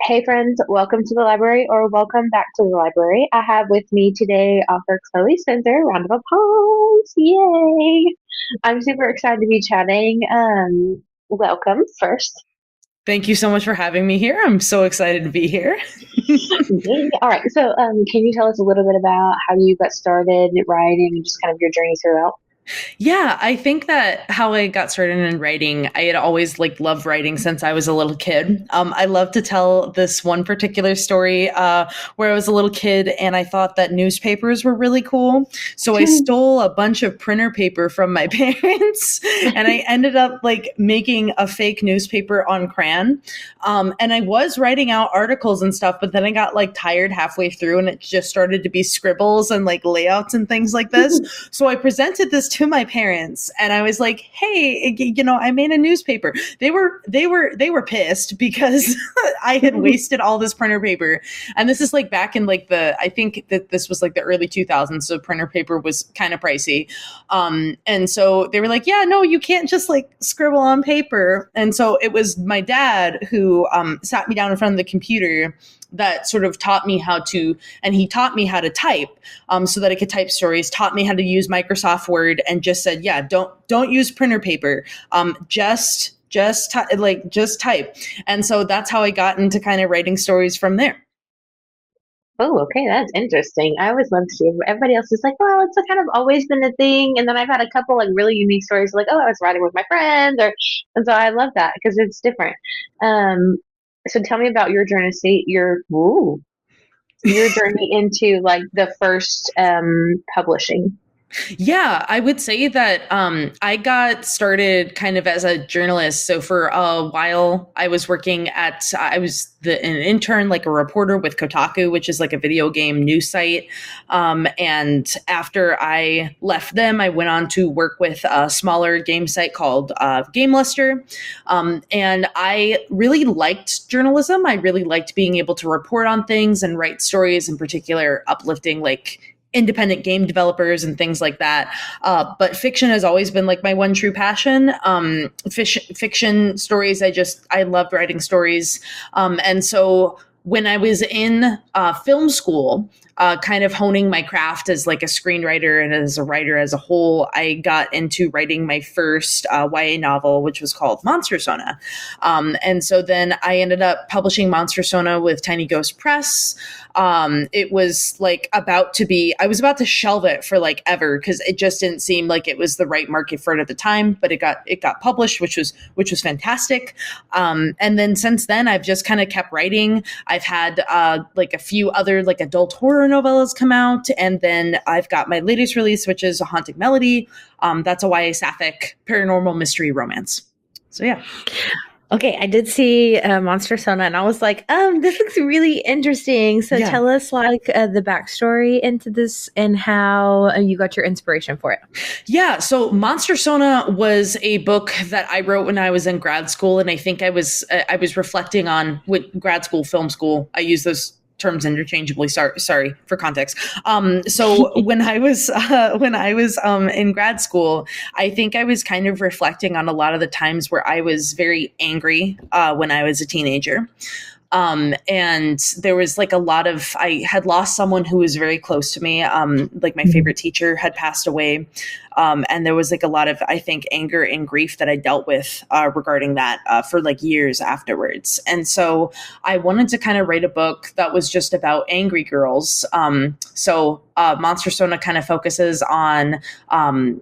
Hey friends, welcome to the library or welcome back to the library. I have with me today author Chloe Spencer. Round of applause. Yay. I'm super excited to be chatting. Welcome first. Thank you so much for having me here. I'm so excited to be here. Yay. All right. Can you tell us a little bit about how you got started writing and just kind of your journey throughout? Yeah, I think that how I got started in writing, I had always loved writing since I was a little kid. I love to tell this one particular story where I was a little kid and I thought that newspapers were really cool. So I stole a bunch of printer paper from my parents and I ended up making a fake newspaper on crayon. And I was writing out articles and stuff, but then I got tired halfway through and it just started to be scribbles and layouts and things like this. So I presented this to my parents and I was like, "Hey, I made a newspaper." They were pissed because I had wasted all this printer paper. And this is back in I think that this was the early 2000s, so printer paper was kind of pricey. And so they were like, "Yeah, no, you can't just scribble on paper." And so it was my dad who sat me down in front of the computer that sort of taught me how to, and he taught me how to type so that I could type stories, taught me how to use Microsoft Word, and just said, yeah, don't use printer paper. Just type. And so that's how I got into kind of writing stories from there. Oh, okay, that's interesting. I always love to see everybody else is like, well, it's kind of always been a thing. And then I've had a couple really unique stories like, oh, I was riding with my friends and so I love that because it's different. Um, so tell me about your journey, your journey into the first publishing. Yeah, I would say that I got started kind of as a journalist. So for a while, I was an intern, like a reporter with Kotaku, which is like a video game news site. And after I left them, I went on to work with a smaller game site called Game Luster. And I really liked journalism. I really liked being able to report on things and write stories, in particular, uplifting independent game developers and things like that. But fiction has always been my one true passion. Fiction stories, I love writing stories. And so when I was in film school, kind of honing my craft as a screenwriter and as a writer as a whole, I got into writing my first YA novel, which was called Monstersona. And so then I ended up publishing Monstersona with Tiny Ghost Press. It was I was about to shelve it for ever because it just didn't seem like it was the right market for it at the time, but it got published, which was fantastic. And then since then I've just kind of kept writing. I've had a few other adult horror novellas come out, and then I've got my latest release, which is A Haunting Melody. That's a YA sapphic paranormal mystery romance. So yeah. Okay, I did see Monstersona, and I was like, this looks really interesting. So Yeah. tell us the backstory into this and how you got your inspiration for it. Yeah, so Monstersona was a book that I wrote when I was in grad school, and I think I was reflecting on with grad school, film school. I use those terms interchangeably. Sorry for context. So when I was in grad school, I think I was kind of reflecting on a lot of the times where I was very angry when I was a teenager. And there was I had lost someone who was very close to me. My favorite teacher had passed away. And there was a lot of, I think, anger and grief that I dealt with regarding that for years afterwards. And so I wanted to kind of write a book that was just about angry girls. Monstersona kind of focuses on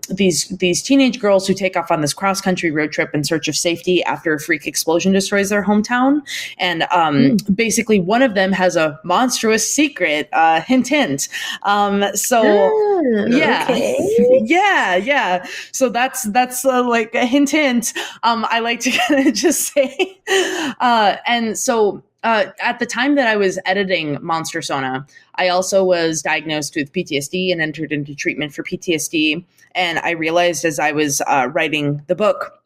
these teenage girls who take off on this cross country road trip in search of safety after a freak explosion destroys their hometown. And basically, one of them has a monstrous secret. Hint, hint. Yeah, Okay. yeah. So that's a hint, hint. I like to kind of just say, and so. At the time that I was editing Monstersona, I also was diagnosed with PTSD and entered into treatment for PTSD. And I realized as I was writing the book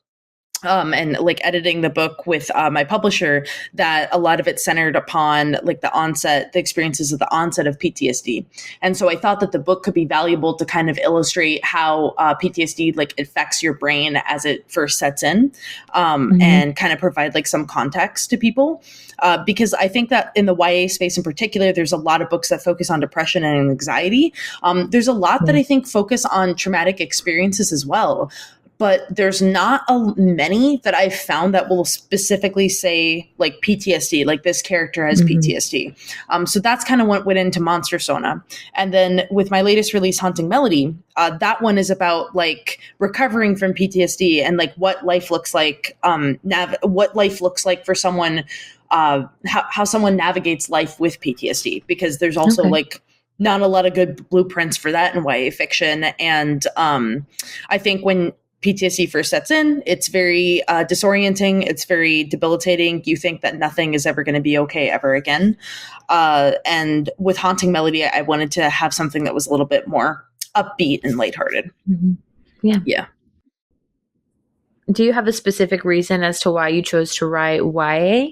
and like editing the book with my publisher, that a lot of it centered upon like the experiences of the onset of PTSD. And so I thought that the book could be valuable to kind of illustrate how PTSD like affects your brain as it first sets in, and kind of provide like some context to people. Because I think that in the YA space in particular, there's a lot of books that focus on depression and anxiety. There's a lot that I think focus on traumatic experiences as well. But there's not many that I've found that will specifically say like PTSD, like this character has PTSD. So that's kind of what went into Monstersona. And then with my latest release, Haunting Melody, that one is about like recovering from PTSD and like what life looks like, what life looks like for someone, how someone navigates life with PTSD, because there's also like not a lot of good blueprints for that in YA fiction. And I think when PTSD first sets in, it's very disorienting. It's very debilitating. You think that nothing is ever going to be okay ever again. And with Haunting Melody, I wanted to have something that was a little bit more upbeat and lighthearted. Yeah. Do you have a specific reason as to why you chose to write YA?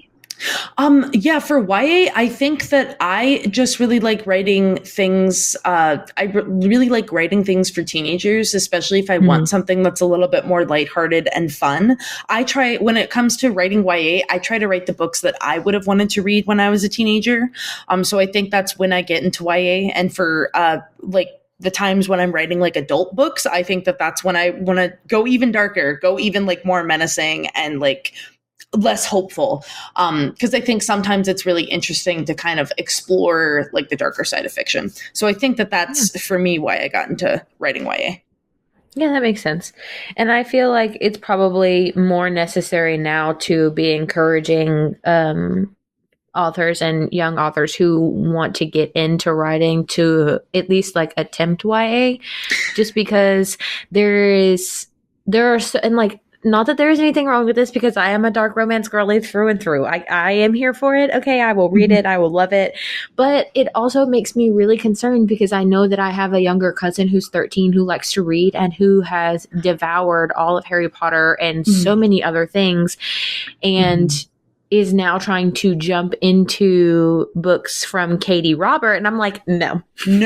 Yeah, for YA, I think that I just really like writing things. Really like writing things for teenagers, especially if I want something that's a little bit more lighthearted and fun. When it comes to writing YA, I try to write the books that I would have wanted to read when I was a teenager. So I think that's when I get into YA. And for like the times when I'm writing like adult books, I think that that's when I want to go even darker, go even like more menacing and like less hopeful, because I think sometimes it's really interesting to kind of explore like the darker side of fiction. So I think that that's for me why I got into writing YA. Yeah, that makes sense. And I feel like it's probably more necessary now to be encouraging authors and young authors who want to get into writing to at least like attempt YA, just because not that there's anything wrong with this, because I am a dark romance girly through and through. I am here for it. Okay, I will read it. I will love it. But it also makes me really concerned because I know that I have a younger cousin who's 13 who likes to read and who has devoured all of Harry Potter and so many other things, and is now trying to jump into books from Katie Robert. And I'm like, no. And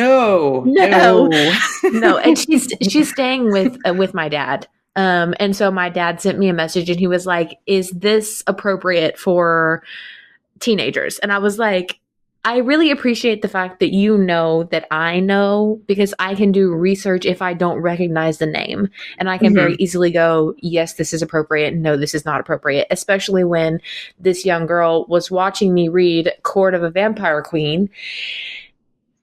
she's staying with my dad. And so my dad sent me a message and he was like, is this appropriate for teenagers? And I was like, I really appreciate the fact that you know that I know, because I can do research if I don't recognize the name. And I can very easily go, yes, this is appropriate. No, this is not appropriate. Especially when this young girl was watching me read Court of a Vampire Queen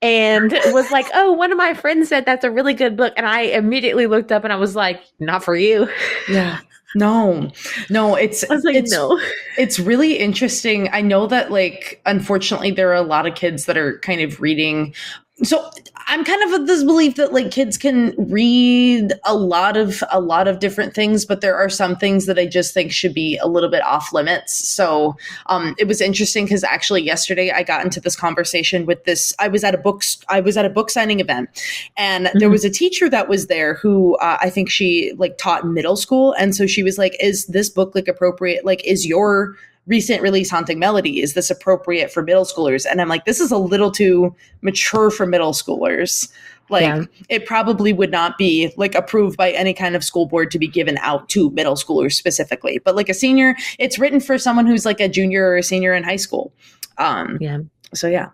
and was like, oh, one of my friends said that's a really good book. And I immediately looked up and I was like, not for you. Yeah. No, it's really interesting. I know that like, unfortunately, there are a lot of kids that are kind of reading. So I'm kind of of this belief that like kids can read a lot of different things, but there are some things that I just think should be a little bit off limits. So it was interesting because actually yesterday I got into this conversation with this. I was at a book signing event, and there was a teacher that was there who I think she like taught middle school, and so she was like, "Is this book like appropriate? Like, is your recent release Haunting Melody, is this appropriate for middle schoolers?" And I'm like, this is a little too mature for middle schoolers. Like it probably would not be like approved by any kind of school board to be given out to middle schoolers specifically. But like a senior, it's written for someone who's like a junior or a senior in high school. So yeah.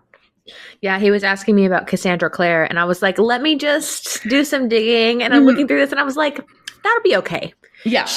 Yeah, he was asking me about Cassandra Clare, and I was like, let me just do some digging. And I'm looking through this, and I was like, that'll be okay. Yeah.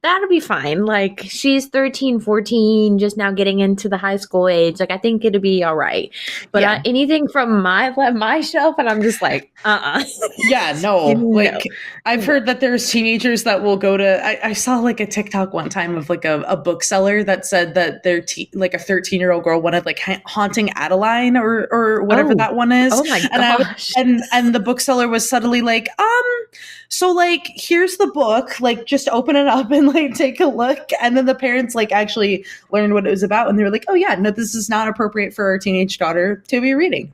That'll be fine. Like, she's 13, 14, just now getting into the high school age. Like, I think it'll be all right. But anything from my shelf, and I'm just like, Yeah, no. Like, I've heard that there's teenagers that will go to, I saw like a TikTok one time of like a bookseller that said that their like a 13-year-old girl wanted like Haunting Adeline or whatever that one is. Oh my gosh. And the bookseller was suddenly like, so like, here's the book, like just open it up and like take a look. And then the parents like actually learned what it was about. And they were like, oh yeah, no, this is not appropriate for our teenage daughter to be reading,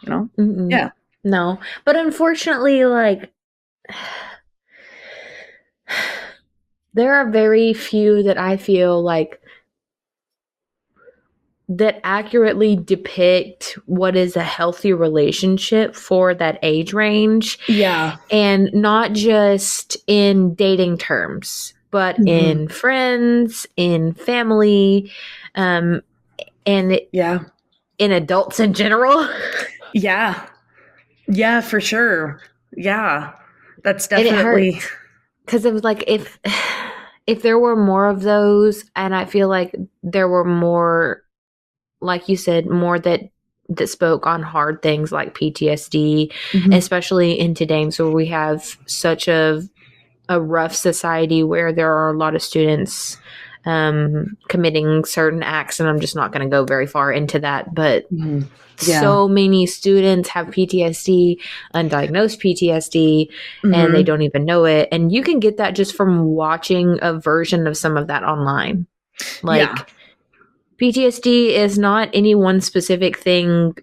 you know? Yeah. No, but unfortunately, like there are very few that I feel like that accurately depict what is a healthy relationship for that age range. Yeah. And not just in dating terms, but in friends, in family, and Yeah. in adults in general. Yeah. Yeah, for sure. Yeah. That's And it definitely. hurts because it was like if there were more of those, and I feel like there were more, like you said, more that spoke on hard things like PTSD, especially in today's where we have such a rough society where there are a lot of students committing certain acts, and I'm just not going to go very far into that, but so many students have PTSD, undiagnosed PTSD, and they don't even know it. And you can get that just from watching a version of some of that online. Like, PTSD is not any one specific thing.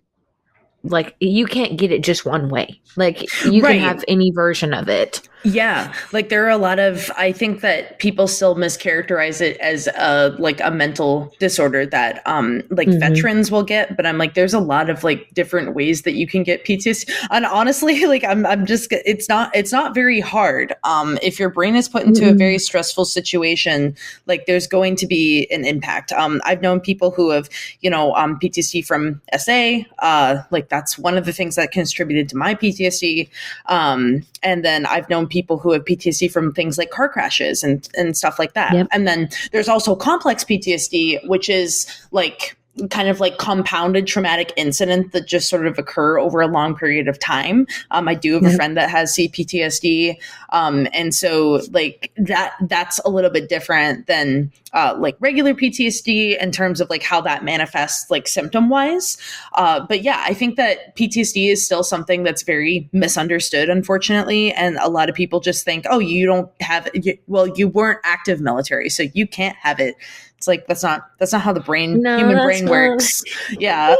Like, you can't get it just one way. Like, you can have any version of it. Yeah. Like, there are a lot of, I think that people still mischaracterize it as a mental disorder that veterans will get, but I'm like, there's a lot of like different ways that you can get PTSD. And honestly, like I'm just, it's not very hard. If your brain is put into a very stressful situation, like there's going to be an impact. I've known people who have, PTSD from SA, like that's one of the things that contributed to my PTSD. And then I've known people who have PTSD from things like car crashes and stuff like that. Yep. And then there's also complex PTSD, which is like kind of like compounded traumatic incidents that just sort of occur over a long period of time. I do have a friend that has CPTSD. And so like that's a little bit different than like regular PTSD in terms of like how that manifests like symptom wise. But yeah, I think that PTSD is still something that's very misunderstood, unfortunately. And a lot of people just think, oh, you don't have it. Well, you weren't active military, so you can't have it. It's like, that's not how the human brain works. Yeah.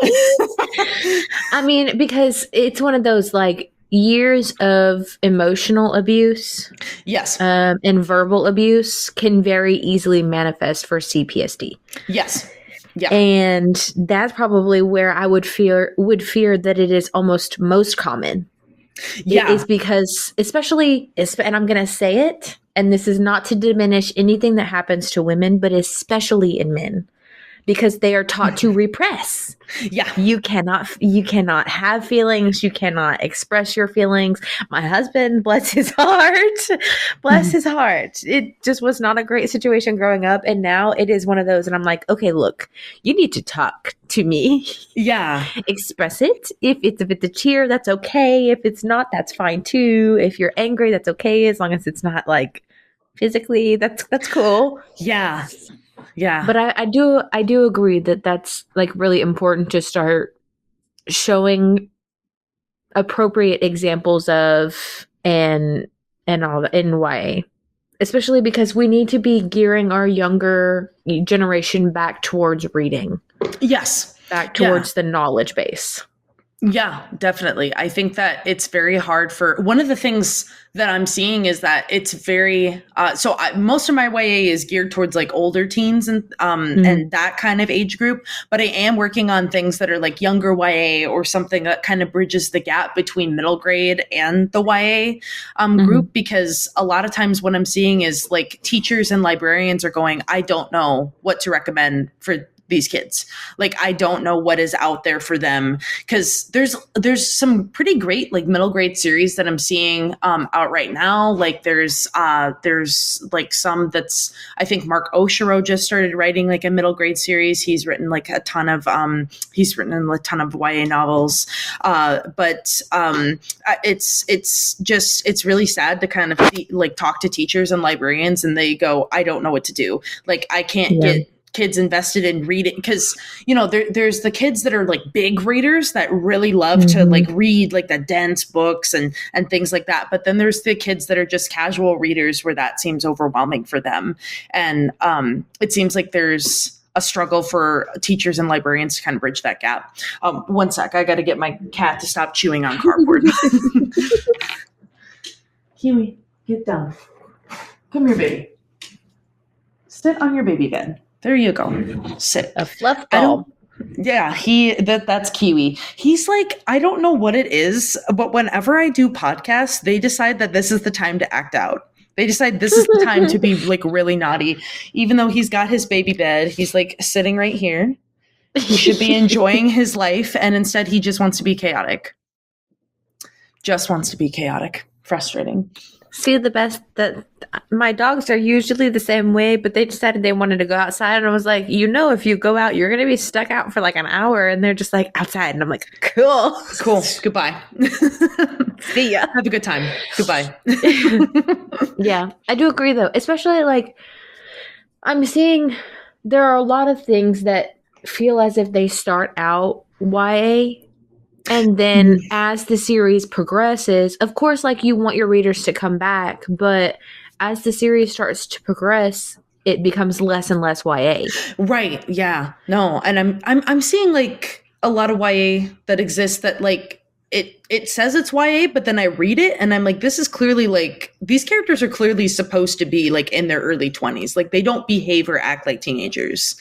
I mean, because it's one of those like years of emotional abuse. Yes. And verbal abuse can very easily manifest for CPSD. Yes. Yeah. And that's probably where I would fear that it is almost most common. Yeah. It is because especially, and I'm going to say it, and this is not to diminish anything that happens to women, but especially in men, because they are taught to repress. Yeah. You cannot have feelings. You cannot express your feelings. My husband, bless his heart, his heart. It just was not a great situation growing up. And now it is one of those. And I'm like, okay, look, you need to talk to me. Yeah. Express it. If it's a cheer, that's okay. If it's not, that's fine too. If you're angry, that's okay. As long as it's not like physically, that's cool. Yeah. Yeah. But I do agree that that's like really important to start showing appropriate examples of and all that in YA, especially because we need to be gearing our younger generation back towards reading. Yes. Back towards the knowledge base. Yeah, definitely. I think that it's very hard for one of the things that I'm seeing is that it's very most of my YA is geared towards like older teens and that kind of age group. But I am working on things that are like younger YA or something that kind of bridges the gap between middle grade and the YA group, because a lot of times what I'm seeing is like teachers and librarians are going, I don't know what to recommend for these kids. Like, I don't know what is out there for them, because there's some pretty great like middle grade series that I'm seeing out right now. Like there's like some that's, I think Mark Oshiro just started writing like a middle grade series. He's written like a ton of YA novels. But it's really sad to kind of like talk to teachers and librarians and they go, I don't know what to do. Like I can't get kids invested in reading, because there's the kids that are like big readers that really love to like read like the dense books and things like that, but then there's the kids that are just casual readers where that seems overwhelming for them. And it seems like there's a struggle for teachers and librarians to kind of bridge that gap. One sec, I got to get my cat to stop chewing on cardboard. Kiwi, get down. Come here, baby. Sit on your baby bed. There you go. Sit. A fluff ball. Yeah, that's Kiwi. He's like, I don't know what it is, but whenever I do podcasts, they decide that this is the time to act out. They decide this is the time to be like really naughty. Even though he's got his baby bed, he's like sitting right here. He should be enjoying his life, and instead he just wants to be chaotic. Just wants to be chaotic. Frustrating. See, the best that my dogs are usually the same way, but they decided they wanted to go outside, and I was like, if you go out, you're going to be stuck out for like an hour, and they're just like outside, and I'm like, cool. Goodbye. See ya. Have a good time. Goodbye. Yeah, I do agree though, especially like I'm seeing there are a lot of things that feel as if they start out YA. And then as the series progresses, of course, like you want your readers to come back, but as the series starts to progress, it becomes less and less YA. Right. Yeah. No. And I'm seeing like a lot of YA that exists that like it says it's YA, but then I read it and I'm like, this is clearly like these characters are clearly supposed to be like in their early 20s. Like they don't behave or act like teenagers,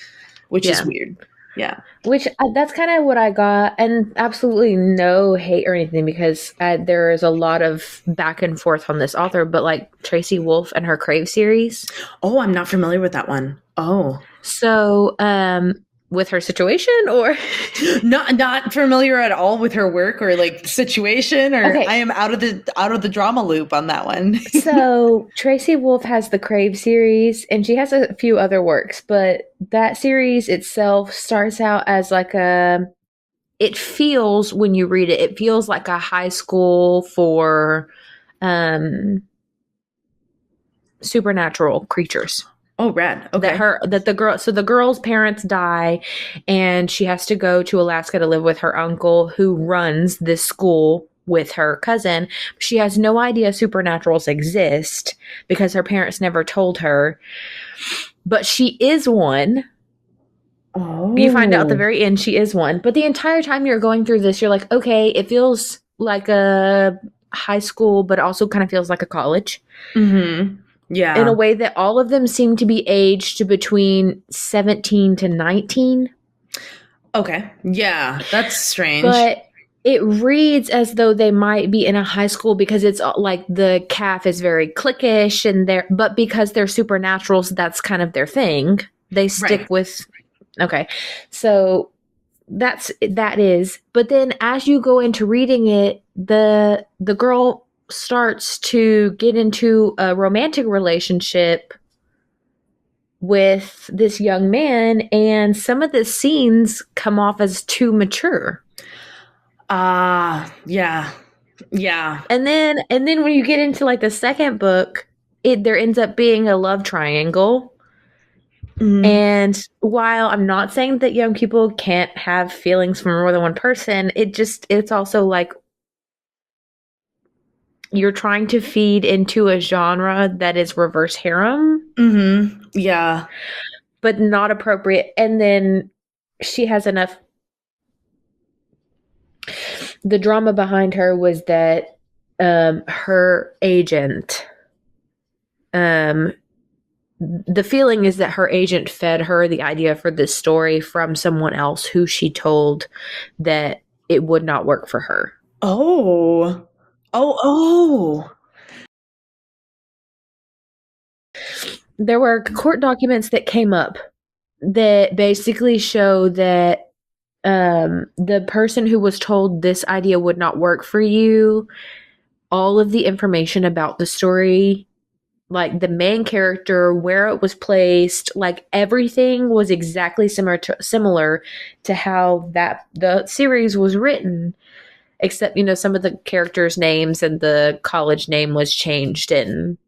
which is weird. Yeah. Which that's kind of what I got, and absolutely no hate or anything, because there is a lot of back and forth on this author, but like Tracy Wolff and her Crave series. Oh, I'm not familiar with that one. Oh. So, with her situation, or not familiar at all with her work or like situation, or okay. I am out of the drama loop on that one. So Tracy Wolff has the Crave series, and she has a few other works, but that series itself starts out as like it feels when you read it, it feels like a high school for supernatural creatures. Oh, rad. Okay. The girl's parents die, and she has to go to Alaska to live with her uncle who runs this school with her cousin. She has no idea supernaturals exist because her parents never told her, but she is one. Oh. You find out at the very end she is one. But the entire time you're going through this, you're like, okay, it feels like a high school, but also kind of feels like a college. Mm-hmm. Yeah. In a way that all of them seem to be aged between 17 to 19. Okay. Yeah, that's strange. But it reads as though they might be in a high school because it's like the caf is very cliquish, but because they're supernaturals, that's kind of their thing. They stick with. Okay. So that is. But then as you go into reading it, the girl starts to get into a romantic relationship with this young man, and some of the scenes come off as too mature. Yeah. And then when you get into like the second book, there ends up being a love triangle. Mm-hmm. And while I'm not saying that young people can't have feelings for more than one person, it's also like you're trying to feed into a genre that is reverse harem. Mm-hmm. Yeah. But not appropriate. And then she has enough. The drama behind her was that her agent, the feeling is that her agent fed her the idea for this story from someone else who she told that it would not work for her. Oh. There were court documents that came up that basically show that the person who was told this idea would not work for you, all of the information about the story, like the main character, where it was placed, like everything was exactly similar to how the series was written. Except, some of the characters' names and the college name was changed in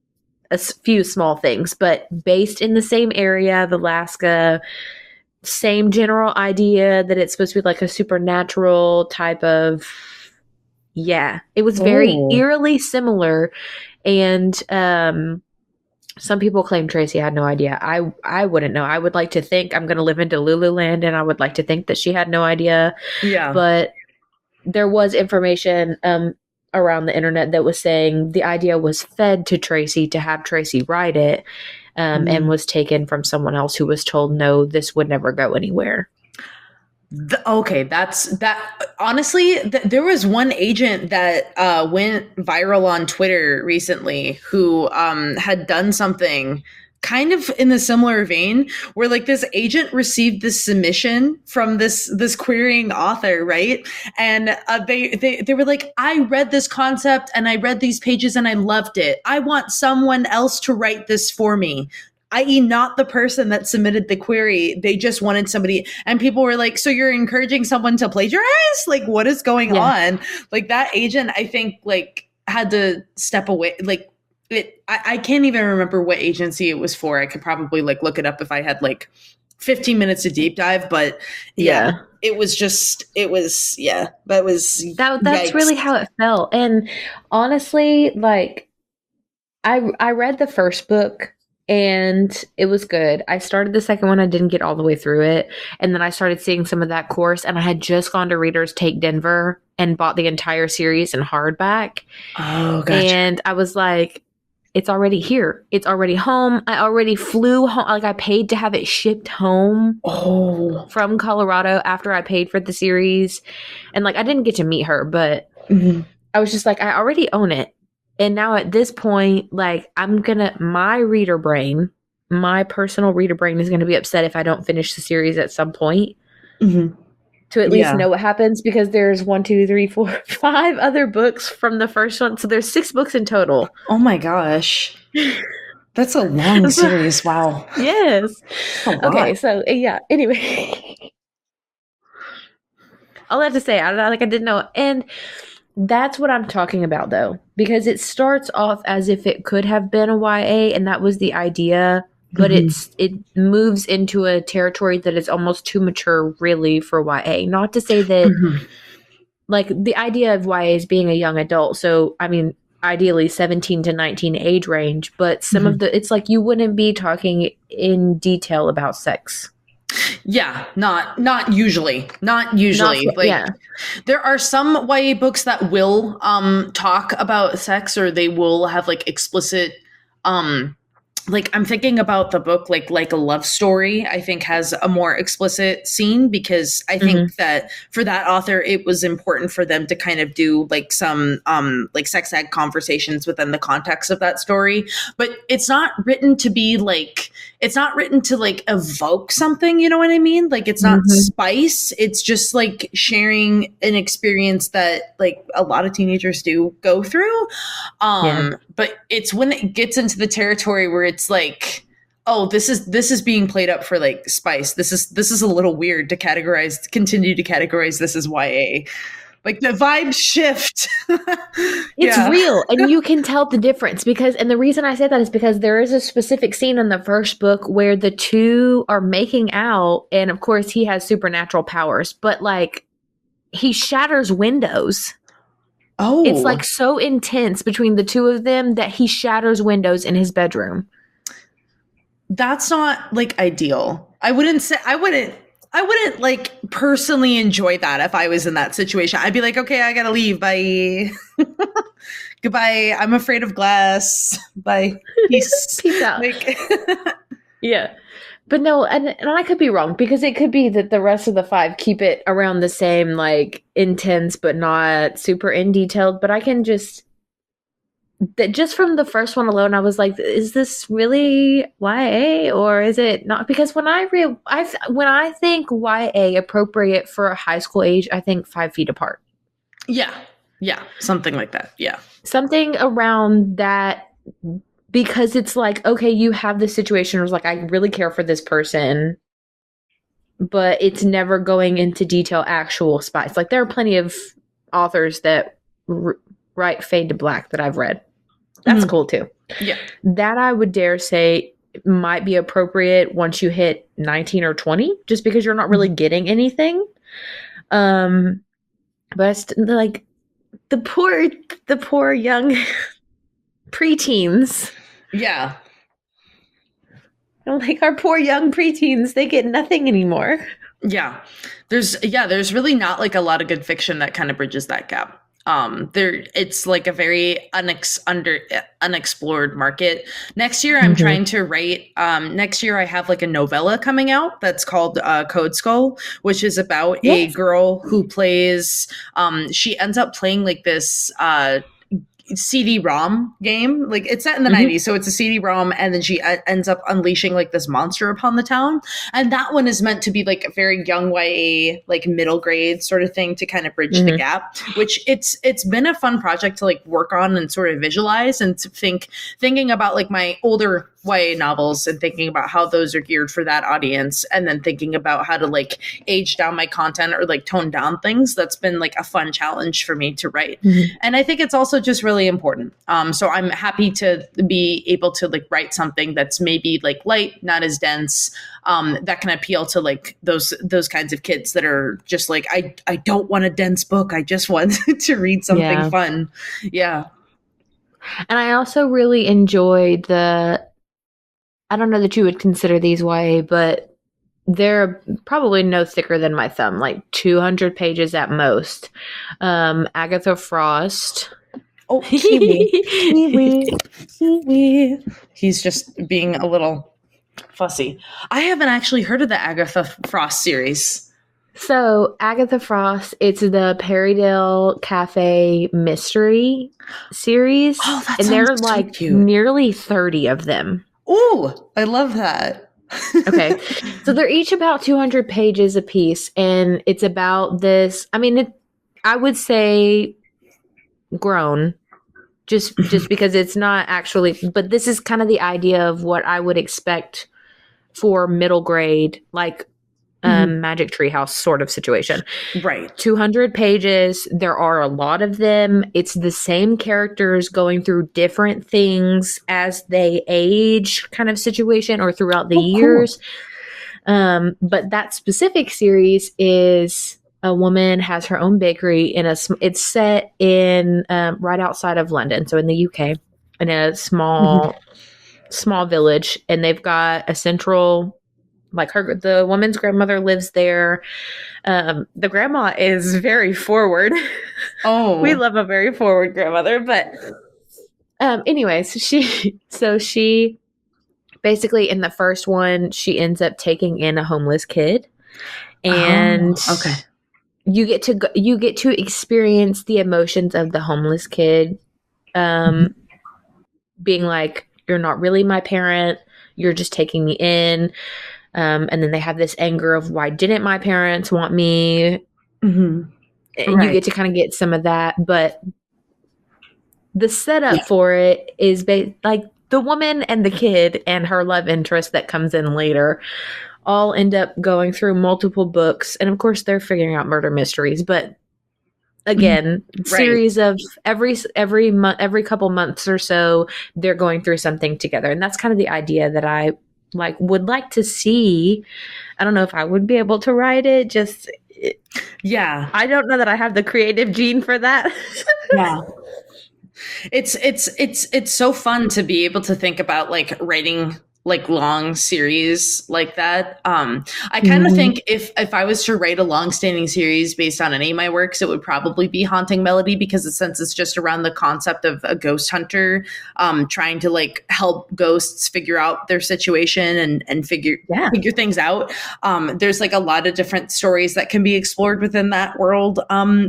a few small things, but based in the same area of Alaska, same general idea that it's supposed to be like a supernatural type of, it was very eerily similar. And some people claim Tracy had no idea. I wouldn't know. I would like to think I'm going to live into Lululand, and I would like to think that she had no idea. Yeah. But there was information around the internet that was saying the idea was fed to Tracy to have Tracy write it. and was taken from someone else who was told, no, this would never go anywhere. Okay, that. Honestly, there was one agent that went viral on Twitter recently who had done something kind of in the similar vein, where like this agent received this submission from this querying author, right? And they were like, I read this concept and I read these pages and I loved it. I want someone else to write this for me, i.e. not the person that submitted the query. They just wanted somebody, and people were like, so you're encouraging someone to plagiarize? Like, what is going on? Like, that agent, I think, like, had to step away. Like, I can't even remember what agency it was for. I could probably like look it up if I had like 15 minutes to deep dive, but it was that's really how it felt. And honestly, like I read the first book and it was good. I started the second one. I didn't get all the way through it. And then I started seeing some of that course, and I had just gone to Readers Take Denver and bought the entire series in hardback. Oh, gotcha. And I was like, it's already here. It's already home. I already flew home. Like, I paid to have it shipped home from Colorado after I paid for the series. And like, I didn't get to meet her, but I was just like, I already own it. And now at this point, like, my reader brain, my personal reader brain is going to be upset if I don't finish the series at some point. To at least know what happens, because there's 1, 2, 3, 4, 5 other books from the first one. So there's 6 books in total. Oh my gosh. That's a long series. Wow. Yes. Okay. So yeah. Anyway, all I have to say, I didn't know. And that's what I'm talking about, though, because it starts off as if it could have been a YA, and that was the idea. But it moves into a territory that is almost too mature, really, for YA. Not to say that, like, the idea of YA is being a young adult. So, I mean, ideally 17 to 19 age range. But some of it's like you wouldn't be talking in detail about sex. Yeah, not usually. Not usually. There are some YA books that will talk about sex, or they will have like explicit like, I'm thinking about the book, like a Love Story, I think has a more explicit scene, because I think that for that author, it was important for them to kind of do like some like sex ed conversations within the context of that story. But it's not written to be like, it's not written to like evoke something, you know what I mean? Like, it's not spice. It's just like sharing an experience that like a lot of teenagers do go through. But it's when it gets into the territory where it's like, oh, this is being played up for like spice. This is a little weird to continue to categorize this as YA. Like, the vibes shift. It's real, and you can tell the difference, and the reason I say that is because there is a specific scene in the first book where the two are making out, and of course he has supernatural powers, but like, he shatters windows. Oh. It's like so intense between the two of them that he shatters windows in his bedroom. That's not like ideal. I wouldn't like personally enjoy that if I was in that situation. I'd be like, okay, I gotta leave. Bye. Goodbye. I'm afraid of glass. Bye. Peace. Peace out. Like, yeah. But no, and I could be wrong, because it could be that the rest of the 5 keep it around the same, like, intense but not super in detailed. But I can just from the first one alone, I was like, is this really YA or is it not? Because when I think YA appropriate for a high school age, I think 5 Feet Apart. Yeah, something like that. Yeah, something around that. Because it's like, okay, you have this situation where it's like, I really care for this person, but it's never going into detail actual spice. Like, there are plenty of authors that write Fade to Black that I've read. That's cool too. Yeah. That I would dare say might be appropriate once you hit 19 or 20, just because you're not really getting anything. But like, the poor young preteens. Yeah. Like, our poor young preteens, they get nothing anymore. Yeah. There's really not like a lot of good fiction that kind of bridges that gap. It's like a very unexplored market. Next year I'm trying to write, next year I have like a novella coming out that's called Code Skull, which is about a girl who plays, she ends up playing like this CD-ROM game. Like it's set in the 90s, so it's a CD-ROM, and then she ends up unleashing like this monster upon the town. And that one is meant to be like a very young YA, like middle grade sort of thing to kind of bridge the gap, which it's been a fun project to like work on and sort of visualize, and to thinking about like my older YA novels and thinking about how those are geared for that audience, and then thinking about how to like age down my content or like tone down things. That's been like a fun challenge for me to write. And I think it's also just really important. So I'm happy to be able to like write something that's maybe like light, not as dense, that can appeal to like those kinds of kids that are just like, I don't want a dense book. I just want to read something fun. Yeah. And I also really enjoy I don't know that you would consider these YA, but they're probably no thicker than my thumb, like 200 pages at most. Agatha Frost. Oh, Kiwi. Kiwi. Kiwi. He's just being a little fussy. I haven't actually heard of the Agatha Frost series. So Agatha Frost, it's the Perrydale Cafe mystery series. Oh, that and sounds there are so like cute. nearly 30 of them. Ooh, I love that. Okay. So they're each about 200 pages a piece, and it's about this. I mean, I would say grown, just because it's not actually, but this is kind of the idea of what I would expect for middle grade, like Magic Treehouse sort of situation. Right. 200 pages. There are a lot of them. It's the same characters going through different things as they age kind of situation or throughout the years. Cool. But that specific series is a woman has her own bakery it's set in right outside of London. So in the UK, in a small village, and they've got a central, like the woman's grandmother lives there. The grandma is very forward. Oh, we love a very forward grandmother. But anyways, she basically in the first one, she ends up taking in a homeless kid, and you get to experience the emotions of the homeless kid, being like, "You're not really my parent. You're just taking me in." And then they have this anger of, why didn't my parents want me? And you get to kind of get some of that. But the setup for it is like the woman and the kid and her love interest that comes in later all end up going through multiple books. And of course, they're figuring out murder mysteries. But again, series of every month, every couple months or so, they're going through something together. And that's kind of the idea that I would like to see. I don't know if I would be able to write it. I don't know that I have the creative gene for that. Yeah. It's so fun to be able to think about like writing like long series like that. I kind of think if I was to write a long-standing series based on any of my works, it would probably be Haunting Melody, because since it's just around the concept of a ghost hunter trying to like help ghosts figure out their situation and figure things out. There's like a lot of different stories that can be explored within that world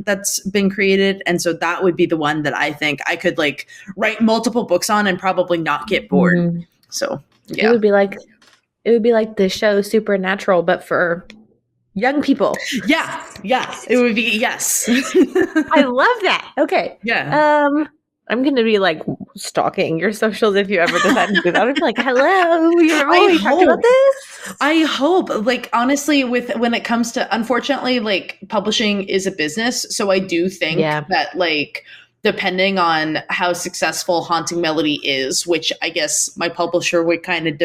that's been created. And so that would be the one that I think I could like write multiple books on and probably not get bored. So yeah. It would be like the show Supernatural, but for young people. Yeah. It would be, yes. I love that. Okay. Yeah. I'm going to be like stalking your socials if you ever decide to do that. I'd be like, hello, you remember when we talked about this? I hope, like, honestly, when it comes to, unfortunately, like, publishing is a business. So I do think that, like, depending on how successful Haunting Melody is, which I guess my publisher would kind of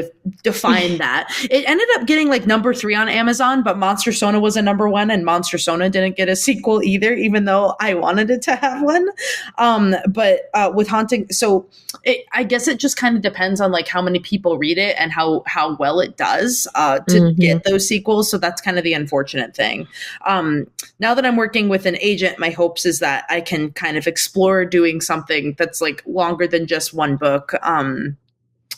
define that. It ended up getting like number 3 on Amazon, but Monstersona was a number 1, and Monstersona didn't get a sequel either, even though I wanted it to have one. But with Haunting, so I guess it just kind of depends on like how many people read it and how well it does to get those sequels. So that's kind of the unfortunate thing. Now that I'm working with an agent, my hopes is that I can kind of explore doing something that's like longer than just one book.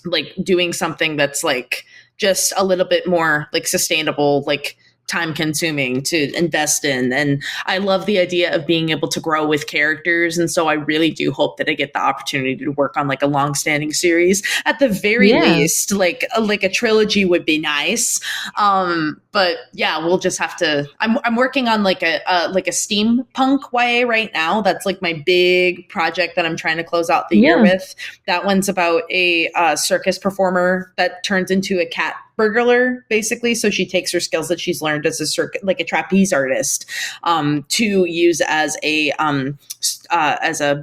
Like doing something that's like just a little bit more like sustainable, like time consuming to invest in. And I love the idea of being able to grow with characters. And so I really do hope that I get the opportunity to work on like a long-standing series at the very least, like a trilogy would be nice. But yeah, we'll just have to, I'm working on like a steampunk YA right now. That's like my big project that I'm trying to close out the year with. That one's about a circus performer that turns into a cat burglar, basically. So she takes her skills that she's learned as a trapeze artist, to use as a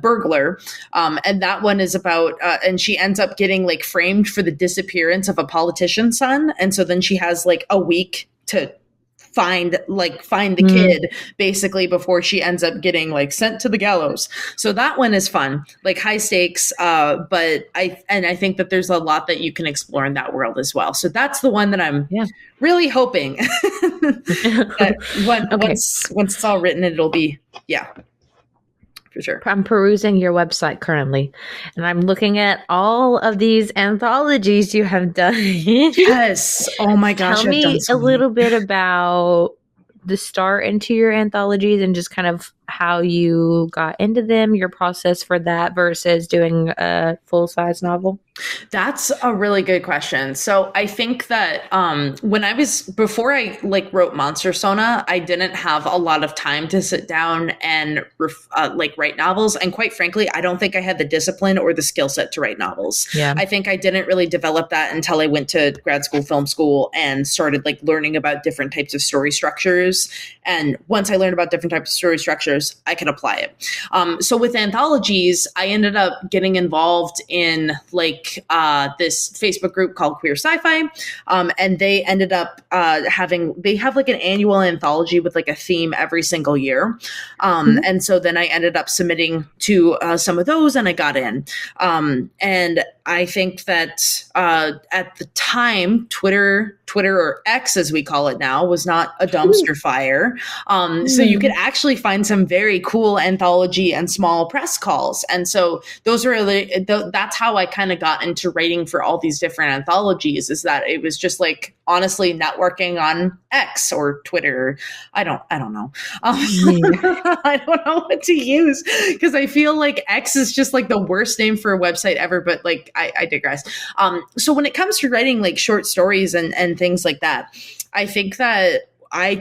burglar. And that one is about, and she ends up getting like framed for the disappearance of a politician's son. And so then she has like a week to find the kid basically before she ends up getting like sent to the gallows. So that one is fun, like high stakes. But I think that there's a lot that you can explore in that world as well. So that's the one that I'm really hoping that once it's all written, it'll be, for sure. I'm perusing your website currently, and I'm looking at all of these anthologies you have done. Yes. Oh my gosh. Tell me a little bit about the start into your anthologies and just kind of how you got into them, your process for that versus doing a full-size novel. That's a really good question. So I think that before I like wrote Monstersona, I didn't have a lot of time to sit down and write novels. And quite frankly, I don't think I had the discipline or the skill set to write novels. Yeah. I think I didn't really develop that until I went to grad school, film school, and started like learning about different types of story structures. And once I learned about different types of story structures, I could apply it. So with anthologies, I ended up getting involved in this Facebook group called Queer Sci-Fi. And they ended up they have like an annual anthology with like a theme every single year. And so then I ended up submitting to some of those, and I got in. And I think that at the time, Twitter or X as we call it now, was not a dumpster fire. So you could actually find some very cool anthology and small press calls. And so those are really, that's how I kind of got into writing for all these different anthologies, is that it was just like, honestly, networking on X or Twitter. I don't know. I don't know what to use, because I feel like X is just like the worst name for a website ever, but like, I digress. So when it comes to writing like short stories and things like that, I think that I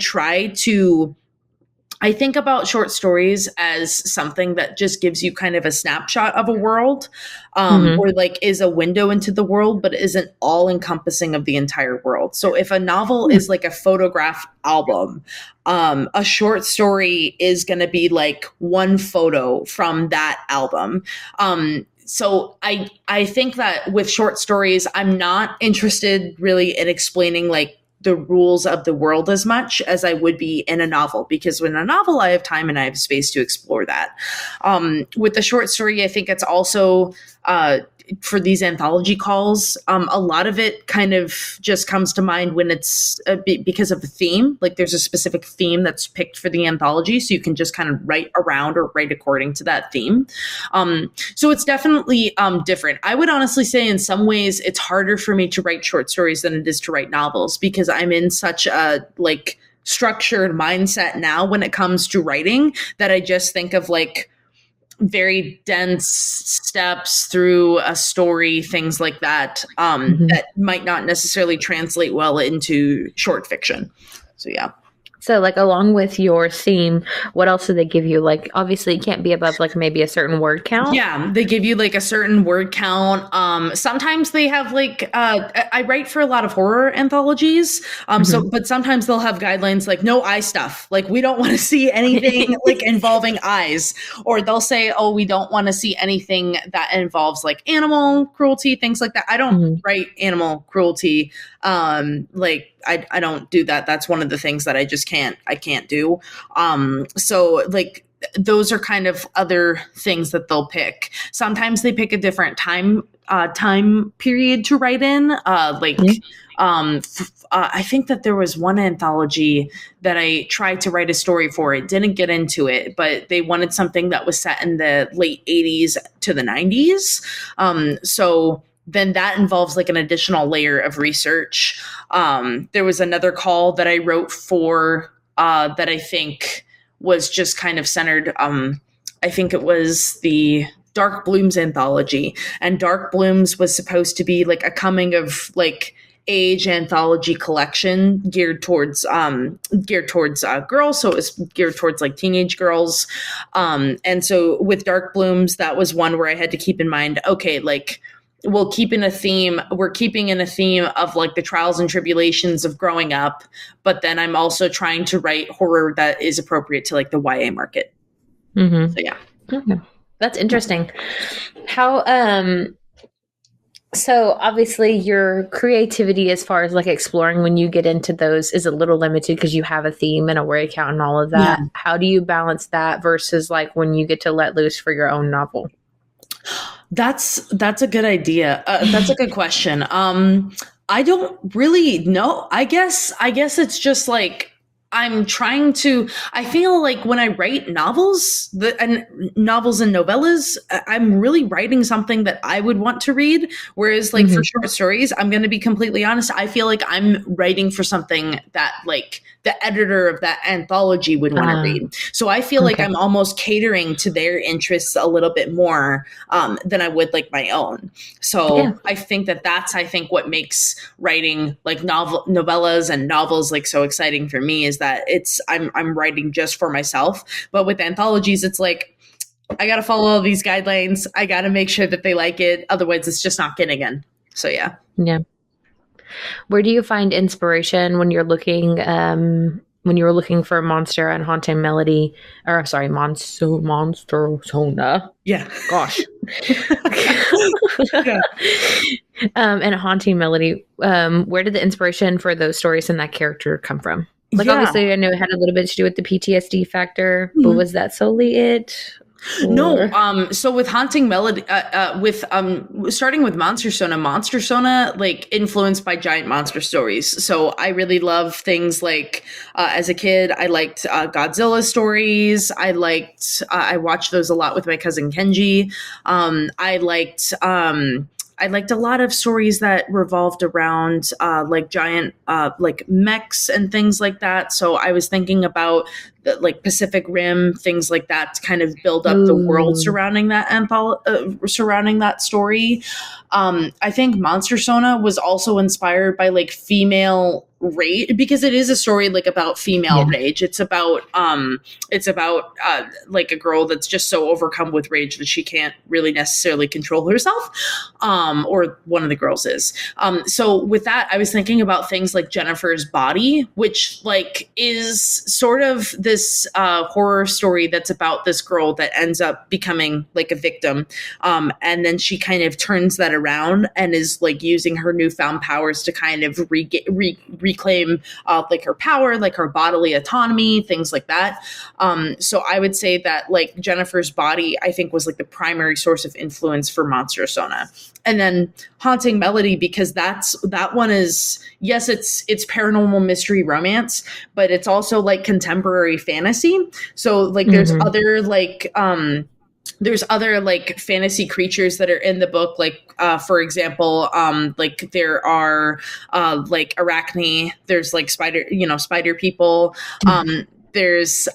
think about short stories as something that just gives you kind of a snapshot of a world, or like is a window into the world, but isn't all encompassing of the entire world. So if a novel is like a photograph album, a short story is going to be like one photo from that album. So I think that with short stories, I'm not interested really in explaining like the rules of the world as much as I would be in a novel, because in a novel, I have time and I have space to explore that. With the short story, I think it's also, for these anthology calls, a lot of it kind of just comes to mind when it's because of the theme. Like there's a specific theme that's picked for the anthology, so you can just kind of write around or write according to that theme. So it's definitely different. I would honestly say in some ways it's harder for me to write short stories than it is to write novels, because I'm in such a like structured mindset now when it comes to writing that I just think of like very dense steps through a story, things like that, that might not necessarily translate well into short fiction. So yeah. So, like, along with your theme, what else do they give you? Like, obviously, it can't be above, like, maybe a certain word count. Yeah, they give you like a certain word count. Sometimes they have like I write for a lot of horror anthologies. So but sometimes they'll have guidelines like no eye stuff. Like we don't want to see anything like involving eyes. Or they'll say, oh, we don't want to see anything that involves like animal cruelty, things like that. I don't write animal cruelty. Like I don't do that. That's one of the things that I can't do. So like those are kind of other things that they'll pick. Sometimes they pick a different time period to write in. I think that there was one anthology that I tried to write a story for. It didn't get into it, but they wanted something that was set in the late 80s to the 90s. So then that involves like an additional layer of research. There was another call that I wrote for that I think was just kind of centered. I think it was the Dark Blooms anthology, and Dark Blooms was supposed to be like a coming of like age anthology collection geared towards girls. So it was geared towards like teenage girls. And so with Dark Blooms, that was one where I had to keep in mind, okay, like we're keeping in a theme of like the trials and tribulations of growing up, but then I'm also trying to write horror that is appropriate to like the YA market. So yeah. Okay. That's interesting. How so obviously your creativity as far as like exploring when you get into those is a little limited because you have a theme and a word count and all of that. Yeah. How do you balance that versus like when you get to let loose for your own novel? That's a good idea. That's a good question. I don't really know. I guess it's just like I feel like when I write novels and novellas, I'm really writing something that I would want to read. Whereas like for short stories, I'm going to be completely honest. I feel like I'm writing for something that like the editor of that anthology would want to read. So I feel like I'm almost catering to their interests a little bit more than I would like my own. So I think that's what makes writing like novellas and novels like so exciting for me is that I'm writing just for myself. But with anthologies, it's like I got to follow all these guidelines. I got to make sure that they like it. Otherwise, it's just not getting in. So yeah. Yeah. Where do you find inspiration when you're looking, when you were looking for Monster and Haunting Melody, or sorry, Monstersona? Yeah. Gosh. And Haunting Melody, where did the inspiration for those stories and that character come from? Like, obviously, I know it had a little bit to do with the PTSD factor, but was that solely it? No. So with Haunting Melody, starting with Monstersona, like influenced by giant monster stories. So I really love things like, as a kid, I liked Godzilla stories. I watched those a lot with my cousin Kenji. I liked a lot of stories that revolved around like giant like mechs and things like that. So I was thinking about like Pacific Rim, things like that, to kind of build up the world surrounding that surrounding that story. I think Monstersona was also inspired by like female rage, because it is a story like about female rage. It's about like a girl that's just so overcome with rage that she can't really necessarily control herself, or one of the girls is. So with that, I was thinking about things like Jennifer's Body, which like is sort of this horror story that's about this girl that ends up becoming like a victim, and then she kind of turns that around and is like using her newfound powers to kind of reclaim like her power, like her bodily autonomy, things like that. So I would say that like Jennifer's Body, I think, was like the primary source of influence for Monstersona. And then Haunting Melody, because that one is, yes, it's paranormal mystery romance, but it's also like contemporary fantasy. So like there's other like fantasy creatures that are in the book. Like, for example, like there are like Arachne, there's like spider people. There's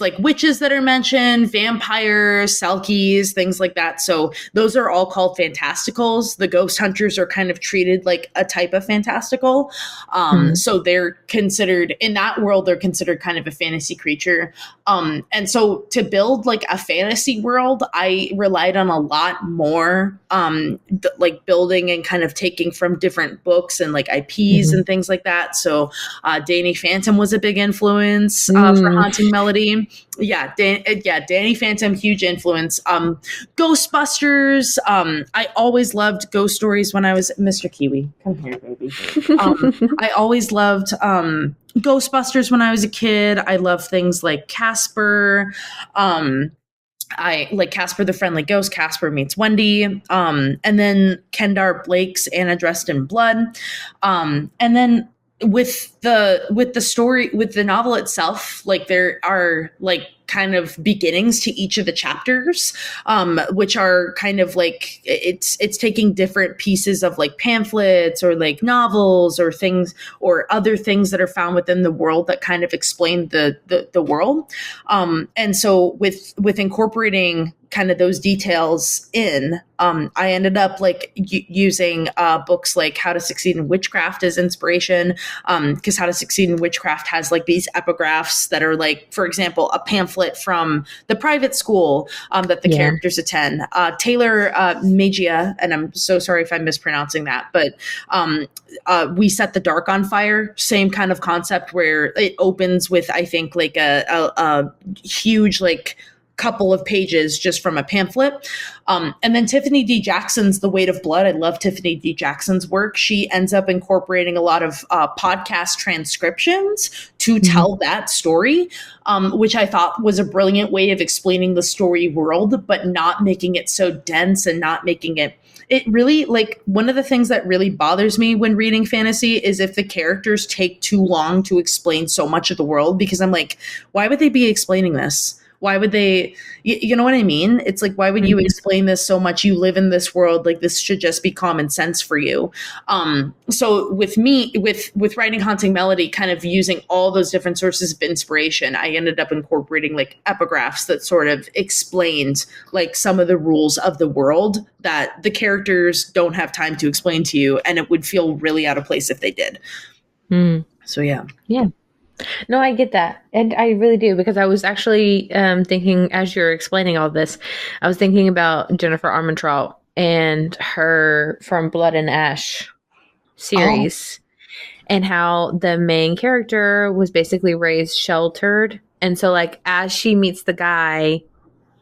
like witches that are mentioned, vampires, selkies, things like that. So those are all called fantasticals. The ghost hunters are kind of treated like a type of fantastical. So they're considered, in that world, they're considered kind of a fantasy creature. And so to build like a fantasy world, I relied on a lot more like building and kind of taking from different books and like IPs and things like that. So Danny Phantom was a big influence for Haunting Melody. Danny Phantom, huge influence. Ghostbusters. I always loved ghost stories when I was Mr. Kiwi. Come here, baby. I always loved Ghostbusters when I was a kid. I love things like Casper. I like Casper the Friendly Ghost, Casper Meets Wendy, and then Kendar Blake's Anna Dressed in Blood. And then with the story, with the novel itself, like there are like kind of beginnings to each of the chapters, which are kind of like it's taking different pieces of like pamphlets or like novels or things or other things that are found within the world that kind of explain the world. And so with incorporating kind of those details in, I ended up like using books like How to Succeed in Witchcraft as inspiration, because How to Succeed in Witchcraft has like these epigraphs that are like, for example, a pamphlet from the private school that the characters attend. Taylor Magia, and I'm so sorry if I'm mispronouncing that, but We Set the Dark on Fire, same kind of concept where it opens with, I think, like a huge like couple of pages just from a pamphlet. And then Tiffany D. Jackson's The Weight of Blood. I love Tiffany D. Jackson's work. She ends up incorporating a lot of podcast transcriptions to tell that story, which I thought was a brilliant way of explaining the story world, but not making it so dense and not making it really, like, one of the things that really bothers me when reading fantasy is if the characters take too long to explain so much of the world, because I'm like, why would they be explaining this? Why would they, you know what I mean? It's like, why would you explain this so much? You live in this world, like this should just be common sense for you. So with me, with writing Haunting Melody, kind of using all those different sources of inspiration, I ended up incorporating like epigraphs that sort of explained like some of the rules of the world that the characters don't have time to explain to you. And it would feel really out of place if they did. So yeah. Yeah. No, I get that. And I really do, because I was actually thinking, as you're explaining all this, I was thinking about Jennifer Armentrout and her From Blood and Ash series, and how the main character was basically raised sheltered. And so, like, as she meets the guy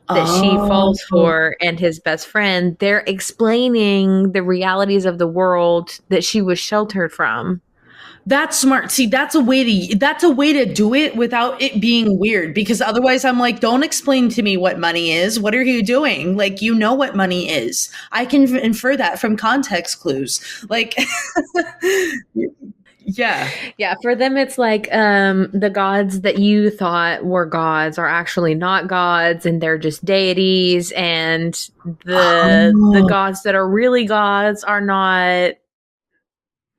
that she falls for and his best friend, they're explaining the realities of the world that she was sheltered from. That's smart. See, that's a way to do it without it being weird, because otherwise I'm like, don't explain to me what money is. What are you doing? Like, you know what money is. I can infer that from context clues. Like, yeah. Yeah, for them it's like the gods that you thought were gods are actually not gods, and they're just deities, and the gods that are really gods are not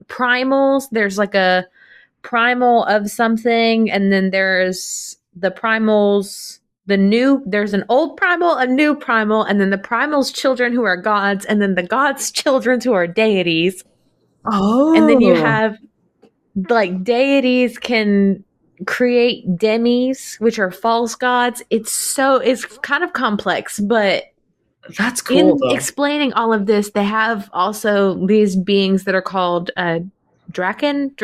primals. There's like a primal of something, and then there's the primals, there's an old primal, a new primal, and then the primal's children who are gods, and then the gods' children who are deities. And then you have like deities can create demis, which are false gods. It's kind of complex, but that's cool. In explaining all of this, they have also these beings that are called Draken,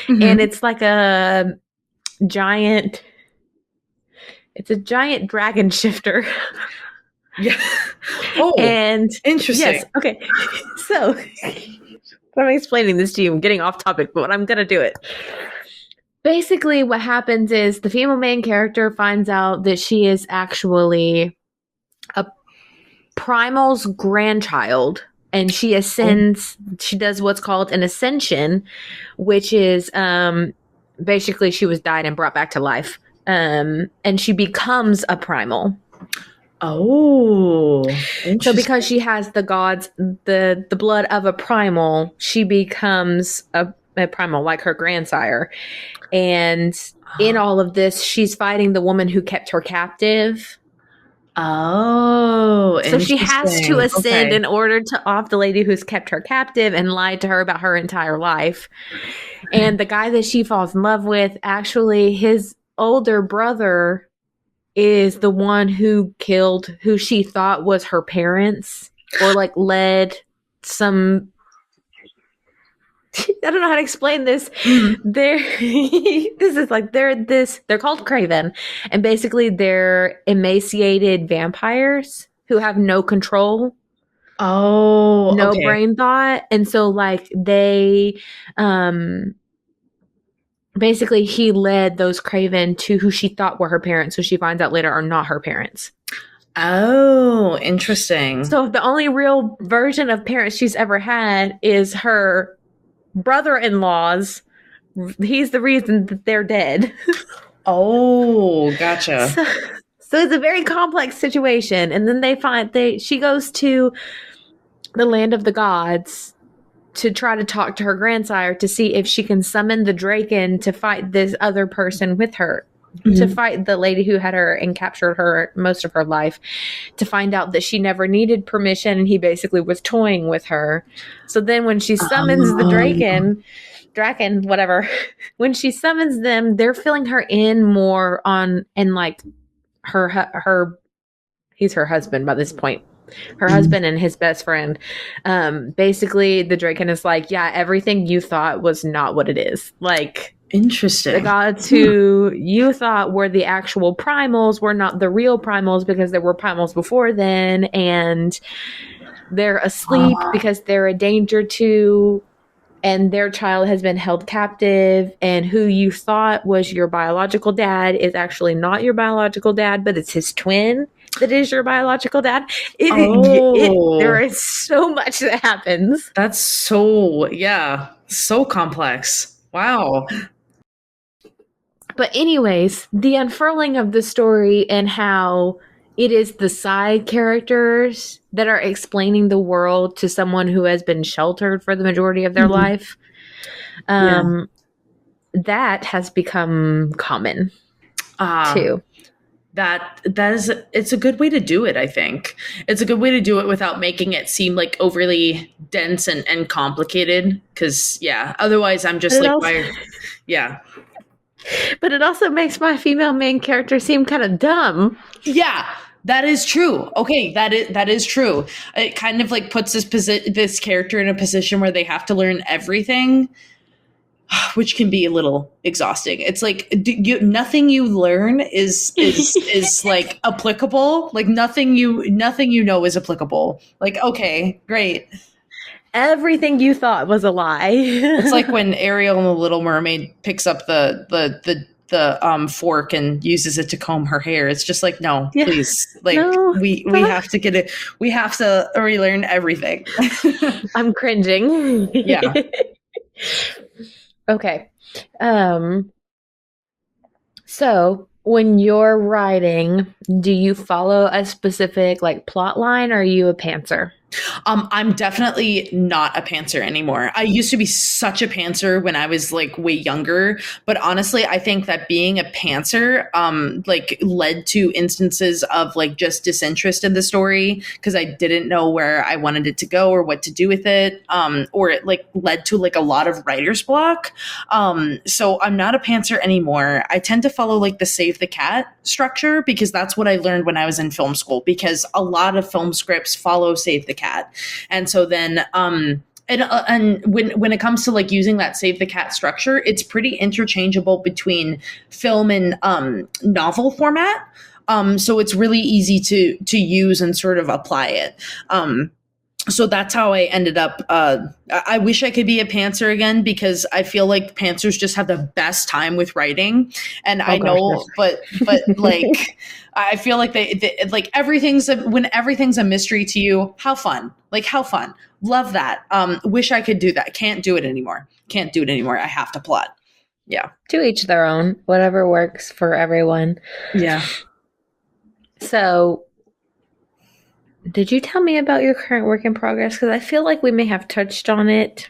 and it's like a giant dragon shifter. Yeah. Oh, and interesting. Yes. Okay. So I'm explaining this to you. I'm getting off topic, but I'm gonna do it. Basically, what happens is the female main character finds out that she is actually a primal's grandchild, and she ascends. She does what's called an ascension, which is basically she was died and brought back to life, and she becomes a primal. So because she has the gods, the blood of a primal, she becomes primal, like her grandsire. And in all of this, she's fighting the woman who kept her captive. Oh, so she has to ascend okay. in order to off the lady who's kept her captive and lied to her about her entire life. And the guy that she falls in love with, actually, his older brother is the one who killed who she thought was her parents, or like led some. I don't know how to explain this. They're this is like they're called Craven, and basically they're emaciated vampires who have no control, Oh, no okay. brain thought, and so like they basically he led those Craven to who she thought were her parents, who she finds out later are not her parents. Oh, interesting. So the only real version of parents she's ever had is her brother-in-law's. He's the reason that they're dead. Oh, gotcha. So it's a very complex situation. And then she goes to the land of the gods to try to talk to her grandsire to see if she can summon the Draken to fight this other person with her, to fight the lady who had her and captured her most of her life, to find out that she never needed permission and he basically was toying with her. So then when she summons the Draken, whatever, when she summons them, they're filling her in more on, and like her he's her husband by this point. Her husband and his best friend. Basically, the Draken is like, yeah, everything you thought was not what it is. Like, interesting. the gods who you thought were the actual primals were not the real primals, because there were primals before then, and they're asleep because they're a danger to, and their child has been held captive, and who you thought was your biological dad is actually not your biological dad, but it's his twin that is your biological dad. There is so much that happens. That's so complex. Wow. But anyways, the unfurling of the story and how it is the side characters that are explaining the world to someone who has been sheltered for the majority of their life. That has become common too. It's a good way to do it. I think it's a good way to do it without making it seem like overly dense and complicated. Because otherwise I'm just like, But it also makes my female main character seem kind of dumb. Yeah, that is true. Okay, that is true. It kind of like puts this character in a position where they have to learn everything, which can be a little exhausting. It's like nothing you learn is like applicable. Like nothing you know is applicable. Like, okay, great. Everything you thought was a lie. It's like when Ariel in The Little Mermaid picks up the fork and uses it to comb her hair. It's just like, no, please. Like, no, we have to get it. We have to relearn everything. I'm cringing. Yeah. Okay. So when you're writing, do you follow a specific like plot line, or are you a pantser? I'm definitely not a pantser anymore. I used to be such a pantser when I was like way younger, but honestly, I think that being a pantser like led to instances of like just disinterest in the story, because I didn't know where I wanted it to go or what to do with it, or it like led to like a lot of writer's block. So I'm not a pantser anymore. I tend to follow like the save the cat structure, because that's what I learned when I was in film school, because a lot of film scripts follow save the cat. And so then and when it comes to like using that save the cat structure, it's pretty interchangeable between film and novel format. So it's really easy to use and sort of apply it. So that's how I ended up. I wish I could be a pantser again, because I feel like pantsers just have the best time with writing. And I know, but like, I feel like they like when everything's a mystery to you. How fun! Like, how fun! Love that. Wish I could do that. Can't do it anymore. I have to plot. Yeah. To each their own. Whatever works for everyone. Yeah. So Did you tell me about your current work in progress? Because I feel like we may have touched on it.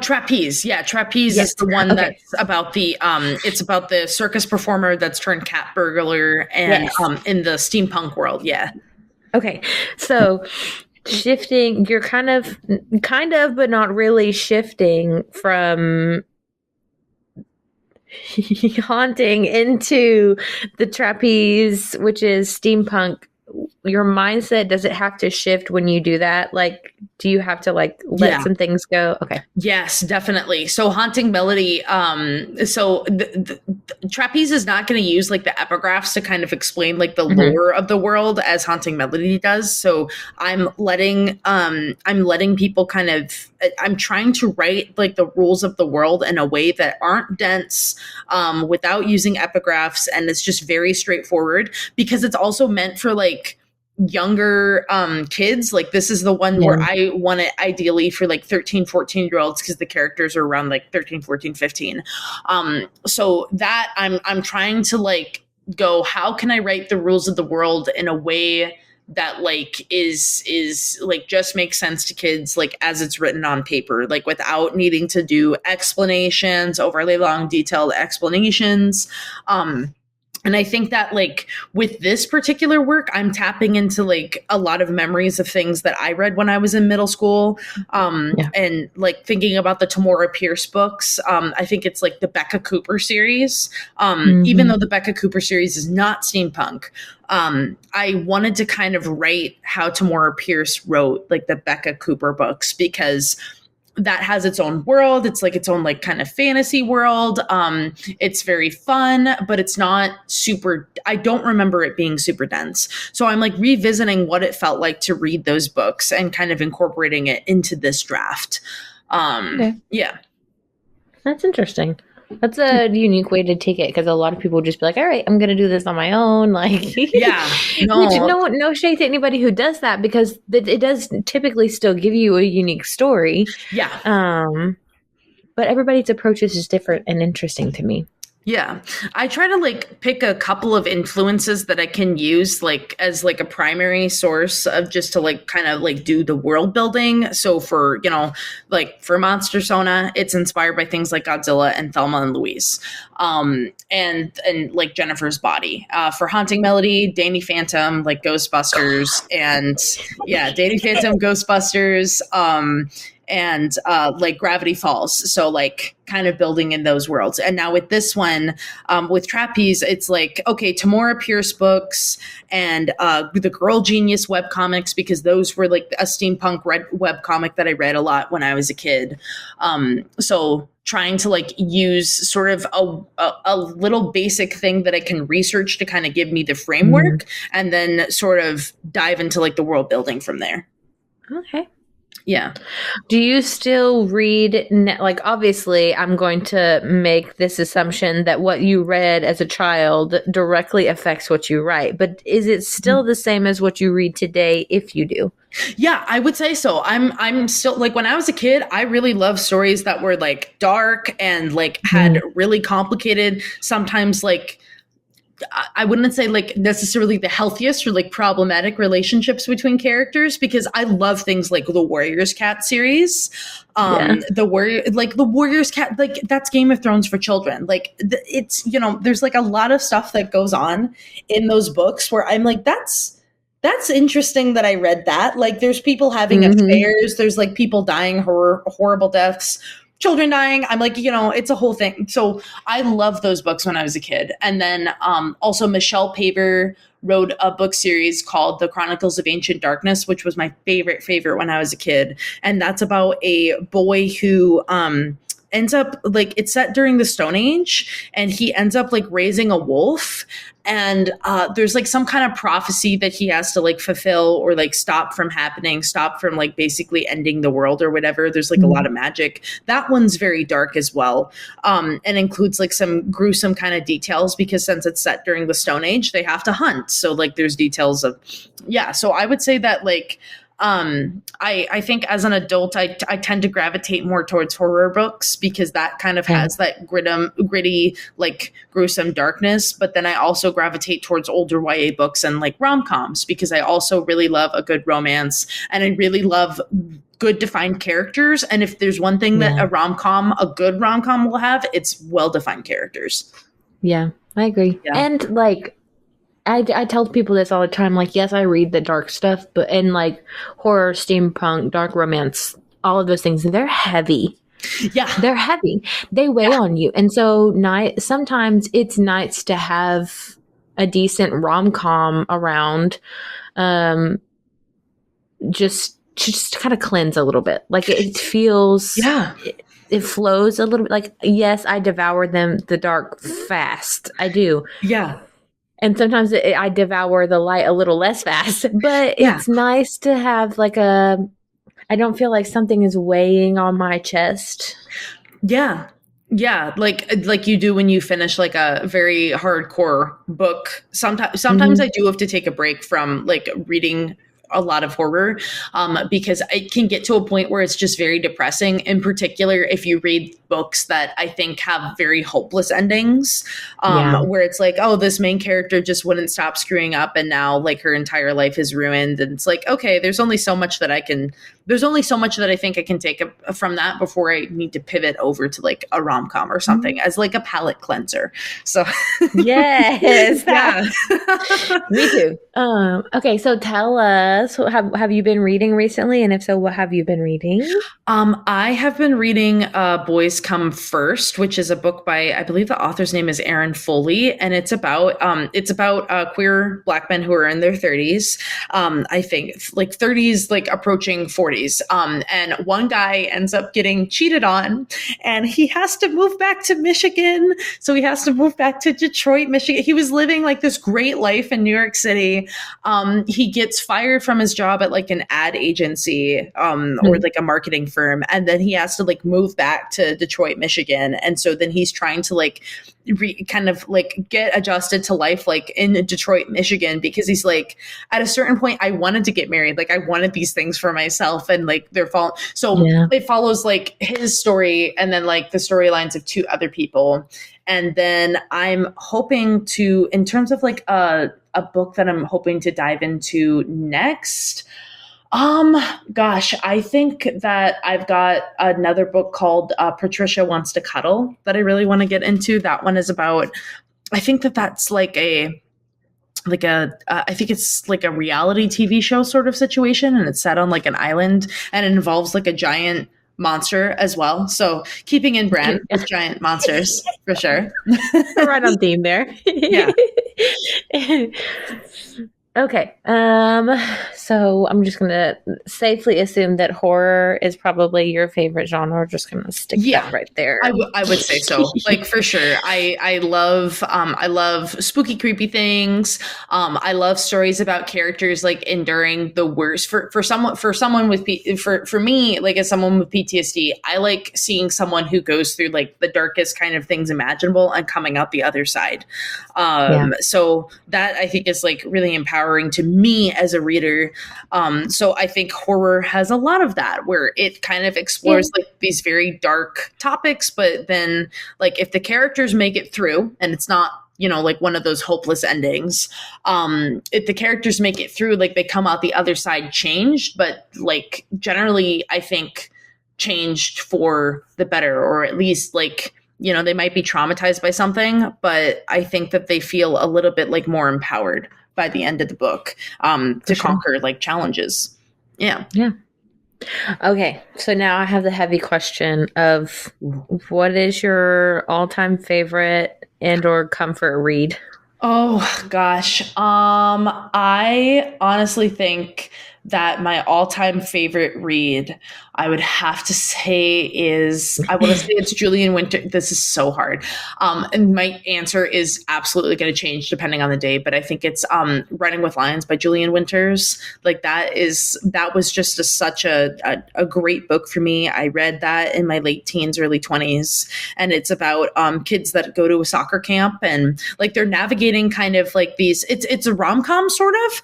Trapeze. Yeah, Trapeze Yes. is the one Okay. that's about the it's about the circus performer that's turned cat burglar and Yes. in the steampunk world. Yeah. Okay. So shifting, you're kind of, but not really shifting from haunting into the trapeze, which is steampunk. Your mindset, does it have to shift when you do that? Like, do you have to like let Yeah. some things go? Okay. Yes, definitely. So Haunting Melody, so the Trapeze is not going to use like the epigraphs to kind of explain like the lore of the world as Haunting Melody does. So I'm letting people kind of, I'm trying to write like the rules of the world in a way that aren't dense, without using epigraphs, and it's just very straightforward, because it's also meant for like younger kids. Like this is the one where I want it ideally for like 13-14 year olds, because the characters are around like 13-14-15. So that I'm trying to like go, how can I write the rules of the world in a way that like is like just makes sense to kids, like as it's written on paper, like without needing to do explanations, overly long detailed explanations. And I think that like with this particular work, I'm tapping into like a lot of memories of things that I read when I was in middle school. And like thinking about the Tamora Pierce books. I think it's like the Becca Cooper series. Even though the Becca Cooper series is not steampunk, I wanted to kind of write how Tamora Pierce wrote like the Becca Cooper books, because that has its own world. It's like its own like kind of fantasy world. It's very fun, but it's not super, I don't remember it being super dense. So I'm like revisiting what it felt like to read those books and kind of incorporating it into this draft. Yeah. That's interesting. That's a unique way to take it, because a lot of people just be like, all right, I'm going to do this on my own. Like, yeah, no shade to anybody who does that, because it does typically still give you a unique story. Yeah. But everybody's approach is just different and interesting to me. Yeah. I try to like pick a couple of influences that I can use like as like a primary source of just to like kind of like do the world building. So for, you know, like for Monstersona, it's inspired by things like Godzilla and Thelma and Louise. And like Jennifer's Body. For Haunting Melody, Danny Phantom, like Ghostbusters, and Danny Phantom, Ghostbusters, and like Gravity Falls. So like kind of building in those worlds. And now with this one, with Trapeze, it's like, okay, Tamora Pierce books and the Girl Genius webcomics, because those were like a steampunk webcomic that I read a lot when I was a kid. So trying to like use sort of a little basic thing that I can research to kind of give me the framework, and then sort of dive into like the world building from there. Okay. Yeah. Do you still read, like, obviously I'm going to make this assumption that what you read as a child directly affects what you write, but is it still the same as what you read today, if you do? Yeah, I would say so. I'm still like, when I was a kid, I really loved stories that were like dark and like had really complicated, sometimes like, I wouldn't say like necessarily the healthiest or like problematic relationships between characters, because I love things like the Warriors Cat series. The Warriors Cat, like that's Game of Thrones for children. Like it's, you know, there's like a lot of stuff that goes on in those books where I'm like, that's interesting that I read that. Like there's people having affairs. There's like people dying horrible deaths, children dying. I'm like, you know, it's a whole thing. So I love those books when I was a kid. And then also Michelle Paver wrote a book series called The Chronicles of Ancient Darkness, which was my favorite when I was a kid. And that's about a boy who ends up like, it's set during the Stone Age, and he ends up like raising a wolf. And there's like some kind of prophecy that he has to like fulfill or like stop from happening, stop from like basically ending the world or whatever. There's like a lot of magic. That one's very dark as well, and includes like some gruesome kind of details, because since it's set during the Stone Age, they have to hunt. So like there's details of, so I would say that like I think as an adult, I tend to gravitate more towards horror books because that kind of has that gritty, like gruesome darkness. But then I also gravitate towards older YA books and like rom-coms because I also really love a good romance, and I really love good defined characters. And if there's one thing that a good rom-com will have, it's well-defined characters. Yeah, I agree. Yeah. And like, I tell people this all the time. Like, yes, I read the dark stuff, but in like horror, steampunk, dark romance, all of those things, they're heavy. Yeah. They're heavy. They weigh on you. And so sometimes it's nice to have a decent rom-com around, just kind of cleanse a little bit. Like it feels, it flows a little bit. Like, yes, I devour the dark fast. I do. Yeah. And sometimes I devour the light a little less fast, but it's nice to have like I don't feel like something is weighing on my chest. Yeah. Yeah. Like you do when you finish like a very hardcore book. Sometimes I do have to take a break from like reading a lot of horror, because it can get to a point where it's just very depressing. In particular, if you read books that I think have very hopeless endings, where it's like, oh, this main character just wouldn't stop screwing up, and now like her entire life is ruined. And it's like, okay, there's only so much that I think I can take from that before I need to pivot over to like a rom-com or something as like a palate cleanser. So yes, me too. Okay, so tell us, have you been reading recently, and if so, what have you been reading? I have been reading Boys Come First, which is a book by, I believe the author's name is Aaron Foley, and it's about queer Black men who are in their 30s, I think like 30s, like approaching 40s, and one guy ends up getting cheated on, and he has to move back to Michigan. So he has to move back to Detroit, Michigan. He was living like this great life in New York City. He gets fired from his job at like an ad agency, or like a marketing firm, and then he has to like move back to Detroit, Michigan. And so then he's trying to like kind of like get adjusted to life like in Detroit, Michigan, because he's like, at a certain point, I wanted to get married, like I wanted these things for myself, and like it follows like his story and then like the storylines of two other people. And then I'm hoping to, in terms of like a book that I'm hoping to dive into next, I think that I've got another book called Patricia Wants to Cuddle that I really want to get into. That one is about, I think that's like I think it's like a reality TV show sort of situation, and it's set on like an island, and it involves like a giant monster as well. So keeping in brand with giant monsters for sure. Right on theme there. Yeah. Okay. So I'm just gonna safely assume that horror is probably your favorite genre. We're just gonna stick that right there. I would say so. Like for sure. I love spooky, creepy things. I love stories about characters like enduring the worst. For someone with me, like as someone with PTSD, I like seeing someone who goes through like the darkest kind of things imaginable and coming out the other side. So that I think is like really empowering to me as a reader. So I think horror has a lot of that, where it kind of explores like these very dark topics, but then like if the characters make it through and it's not, like one of those hopeless endings, if the characters make it through, like they come out the other side changed, but like generally I think changed for the better, or at least like, they might be traumatized by something, but I think that they feel a little bit like more empowered by the end of the book, to conquer like challenges. Yeah. Okay. So now I have the heavy question of what is your all-time favorite and or comfort read? Oh gosh. I honestly think that my all-time favorite read, I would have to say I want to say it's Julian Winter. This is so hard. And my answer is absolutely going to change depending on the day, but I think it's Running with Lions by Julian Winters. Like that was just such a great book for me. I read that in my late teens, early 20s, and it's about kids that go to a soccer camp, and like they're navigating kind of like these, it's a rom-com sort of,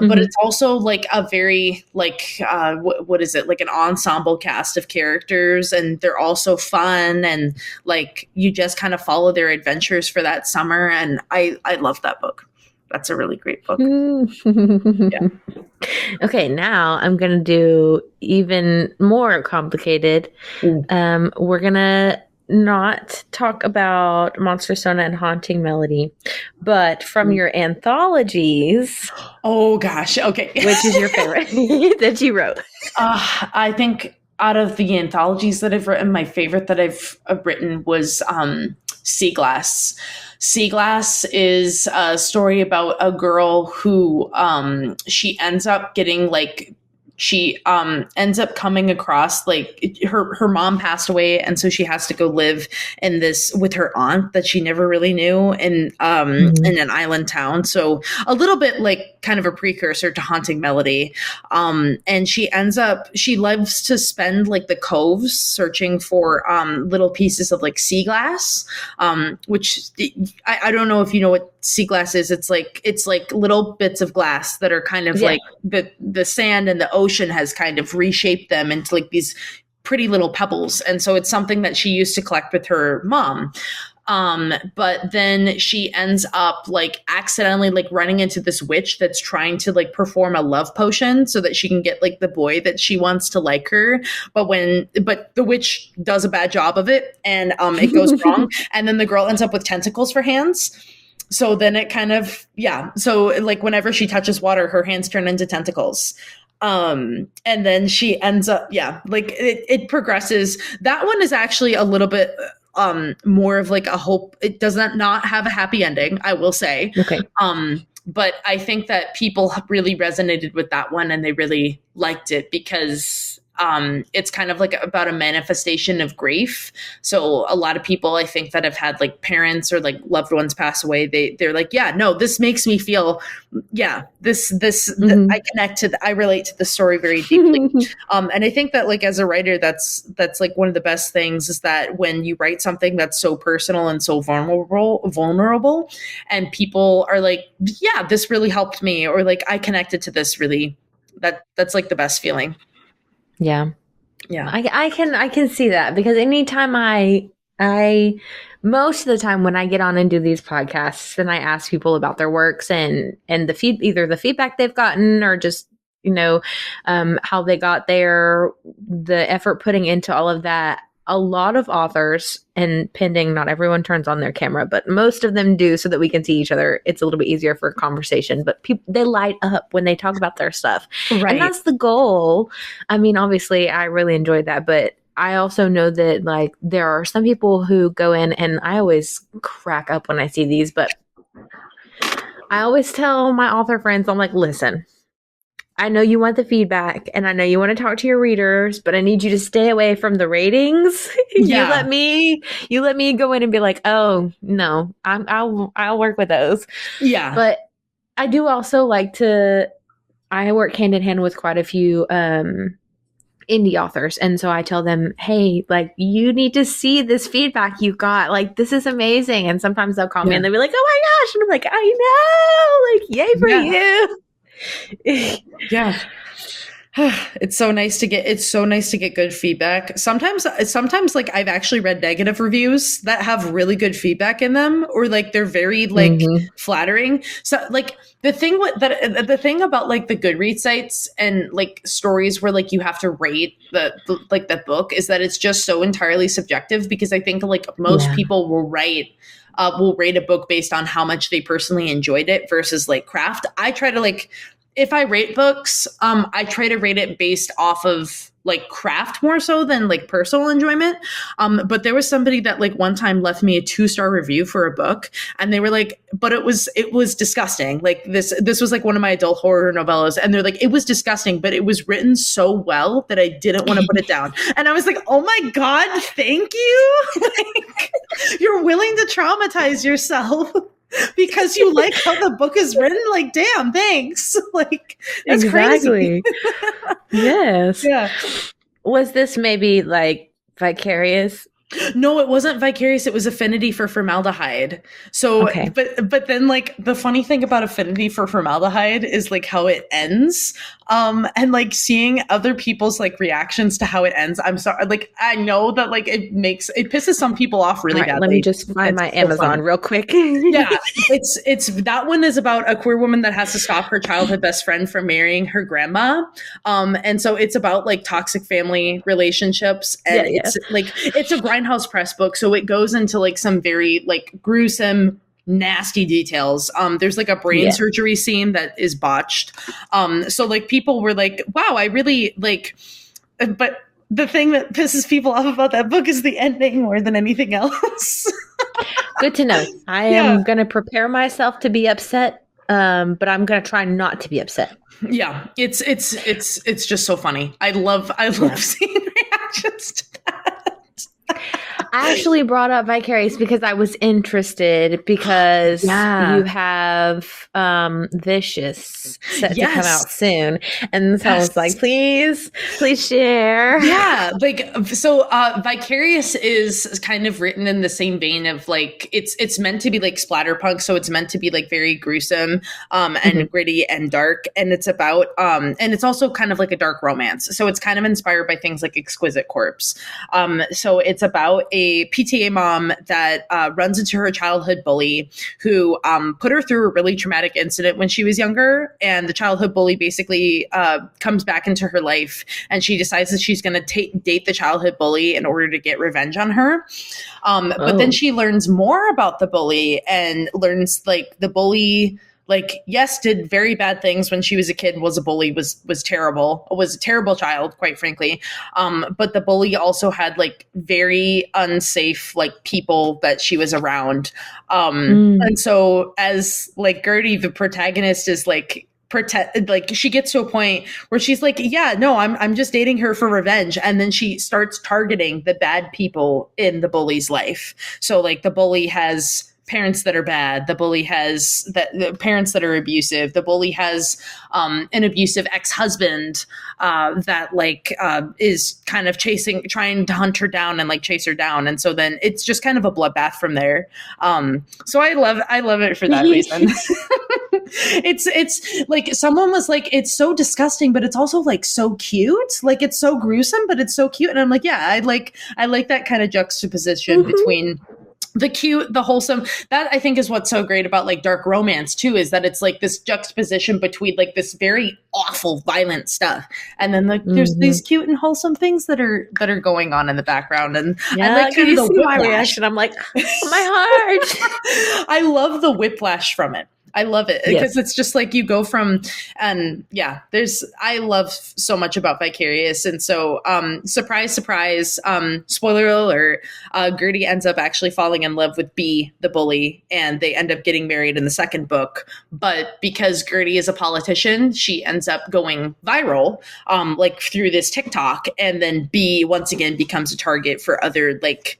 but it's also like a very like what is it, like an ensemble cast of characters, and they're all so fun, and like you just kind of follow their adventures for that summer, and I love that book. That's a really great book. Yeah. Okay, now I'm gonna do even more complicated. We're gonna not talk about Monstersona and Haunting Melody, but from your anthologies. Oh gosh, okay. Which is your favorite that you wrote? I think out of the anthologies that I've written, my favorite that I've written was Sea Glass. Sea Glass is a story about a girl who she ends up getting like she ends up coming across like her mom passed away, and so she has to go live in this with her aunt that she never really knew in an island town. So a little bit like kind of a precursor to Haunting Melody. And she loves to spend like the coves searching for little pieces of like sea glass, which I don't know if you know what sea glass is. It's like little bits of glass that are kind of like the sand and the ocean has kind of reshaped them into like these pretty little pebbles. And so it's something that she used to collect with her mom. But then she ends up like accidentally like running into this witch that's trying to like perform a love potion so that she can get like the boy that she wants to like her. But the witch does a bad job of it, and it goes wrong. And then the girl ends up with tentacles for hands. So then it kind of, so like whenever she touches water, her hands turn into tentacles. And then she ends up, like it progresses. That one is actually a little bit more of like a hope. It does not have a happy ending, I will say. Okay. But I think that people really resonated with that one, and they really liked it because it's kind of like about a manifestation of grief. So a lot of people, I think, that have had like parents or like loved ones pass away, they're like, this makes me feel, I relate to the story very deeply. And I think that like as a writer, that's like one of the best things is that when you write something that's so personal and so vulnerable, and people are like, this really helped me, or like I connected to this really, that's like the best feeling. Yeah. I can see that, because anytime I most of the time when I get on and do these podcasts and I ask people about their works and either the feedback they've gotten or just, how they got there, the effort putting into all of that, a lot of authors, and pending not everyone turns on their camera, but most of them do so that we can see each other. It's a little bit easier for a conversation, but they light up when they talk about their stuff. Right. And that's the goal. I mean, obviously I really enjoyed that, but I also know that like there are some people who go in, and I always crack up when I see these, but I always tell my author friends, I'm like, listen, I know you want the feedback and I know you want to talk to your readers, but I need you to stay away from the ratings. You let me go in and be like, oh no, I'll work with those. Yeah. But I do also like I work hand in hand with quite a few, indie authors. And so I tell them, hey, like you need to see this feedback you got. Like, this is amazing. And sometimes they'll call me and they'll be like, oh my gosh. And I'm like, I know, like, yay for you. Yeah. It's so nice to get good feedback. Sometimes like I've actually read negative reviews that have really good feedback in them, or like they're very like flattering. So like the thing about like the Goodreads sites and like stories where like you have to rate the book is that it's just so entirely subjective, because I think like most people will rate a book based on how much they personally enjoyed it versus like craft. I try to like, if I rate books, I try to rate it based off of like craft more so than like personal enjoyment. But there was somebody that like one time left me a 2-star review for a book, and they were like, but it was disgusting. Like this was like one of my adult horror novellas, and they're like, it was disgusting, but it was written so well that I didn't want to put it down. And I was like, oh my God, thank you. Like, you're willing to traumatize yourself because you like how the book is written. Like, damn, thanks. Like, that's crazy. Yes. Yeah. Was this maybe like Vicarious? No, it wasn't Vicarious. It was Affinity for Formaldehyde. So, Okay. but then like the funny thing about Affinity for Formaldehyde is like how it ends. And like seeing other people's like reactions to how it ends. I'm sorry. Like I know that like it pisses some people off really All right, badly. let me just find It's my so Amazon funny. real quick. Yeah, it's that one is about a queer woman that has to stop her childhood best friend from marrying her grandma. And so it's about like toxic family relationships, and Yeah, it's like it's a Grindhouse Press book, so it goes into like some very like gruesome, nasty details. There's like a brain Yeah. surgery scene that is botched. So like people were like, wow, I really like, but the thing that pisses people off about that book is the ending more than anything else. Good to know. I am going to prepare myself to be upset, but I'm going to try not to be upset. Yeah, it's just so funny. I love seeing reactions to that. I actually brought up Vicarious because I was interested because you have Vicious set to come out soon. And so I was like, please share. Yeah, like so Vicarious is kind of written in the same vein of like it's meant to be like splatterpunk, so it's meant to be like very gruesome and gritty and dark, and it's about and it's also kind of like a dark romance. So it's kind of inspired by things like Exquisite Corpse. So it's about a PTA mom that runs into her childhood bully who put her through a really traumatic incident when she was younger, and the childhood bully basically comes back into her life, and she decides that she's going to date the childhood bully in order to get revenge on her. But then she learns more about the bully and learns like the bully like, yes, did very bad things when she was a kid, was a bully, was terrible, was a terrible child, quite frankly. But the bully also had like very unsafe like people that she was around. And so as like Gertie, the protagonist, is like she gets to a point where she's like, yeah, no, I'm just dating her for revenge. And then she starts targeting the bad people in the bully's life. So like the bully has parents that are bad. The bully has the parents that are abusive. The bully has an abusive ex-husband that like is kind of trying to hunt her down and like chase her down. And so then it's just kind of a bloodbath from there. So I love it for that reason. It's like someone was like, it's so disgusting, but it's also like so cute. Like it's so gruesome, but it's so cute. And I'm like, yeah, I like that kind of juxtaposition between the cute, the wholesome. That I think is what's so great about like dark romance too, is that it's like this juxtaposition between like this very awful, violent stuff, and then like there's these cute and wholesome things that are going on in the background. And I like kind of the whiplash. My reaction. I'm like, my heart. I love the whiplash from it. I love it because it's just like you go from, and yeah, I love so much about Vicarious. And so, surprise, spoiler alert, Gertie ends up actually falling in love with B, the bully, and they end up getting married in the second book. But because Gertie is a politician, she ends up going viral, like through this TikTok. And then B once again becomes a target for other like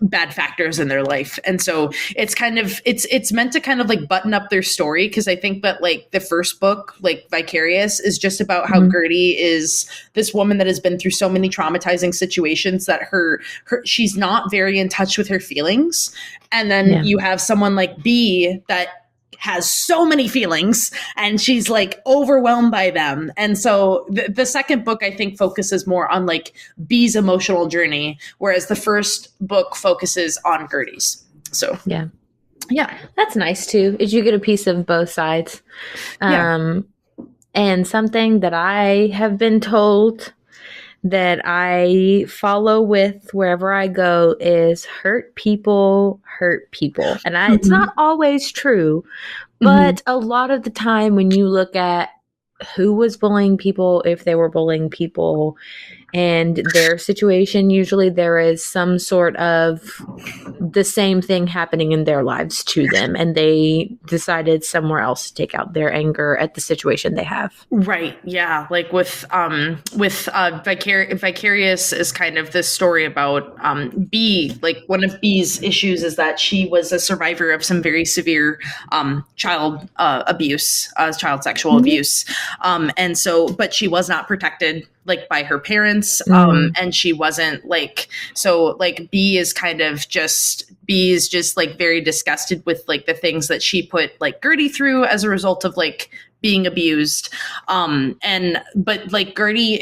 bad factors in their life. And so it's kind of it's meant to kind of like button up their story, because I think that like the first book, like Vicarious, is just about how Gertie is this woman that has been through so many traumatizing situations that her she's not very in touch with her feelings. And then you have someone like B that has so many feelings and she's like overwhelmed by them. And so the second book, I think, focuses more on like B's emotional journey, whereas the first book focuses on Gertie's. So yeah, that's nice too, is you get a piece of both sides. And something that I have been told that I follow with wherever I go is hurt people. And it's not always true, but a lot of the time when you look at who was bullying people, if they were bullying people, and their situation, usually there is some sort of the same thing happening in their lives to them, and they decided somewhere else to take out their anger at the situation they have. Right. Yeah. Like with Vicarious is kind of this story about B. Like one of B's issues is that she was a survivor of some very severe child abuse, child sexual abuse, and so, but she was not protected like by her parents. And she wasn't like, so like B is just like very disgusted with like the things that she put like Gertie through as a result of like being abused. But like Gertie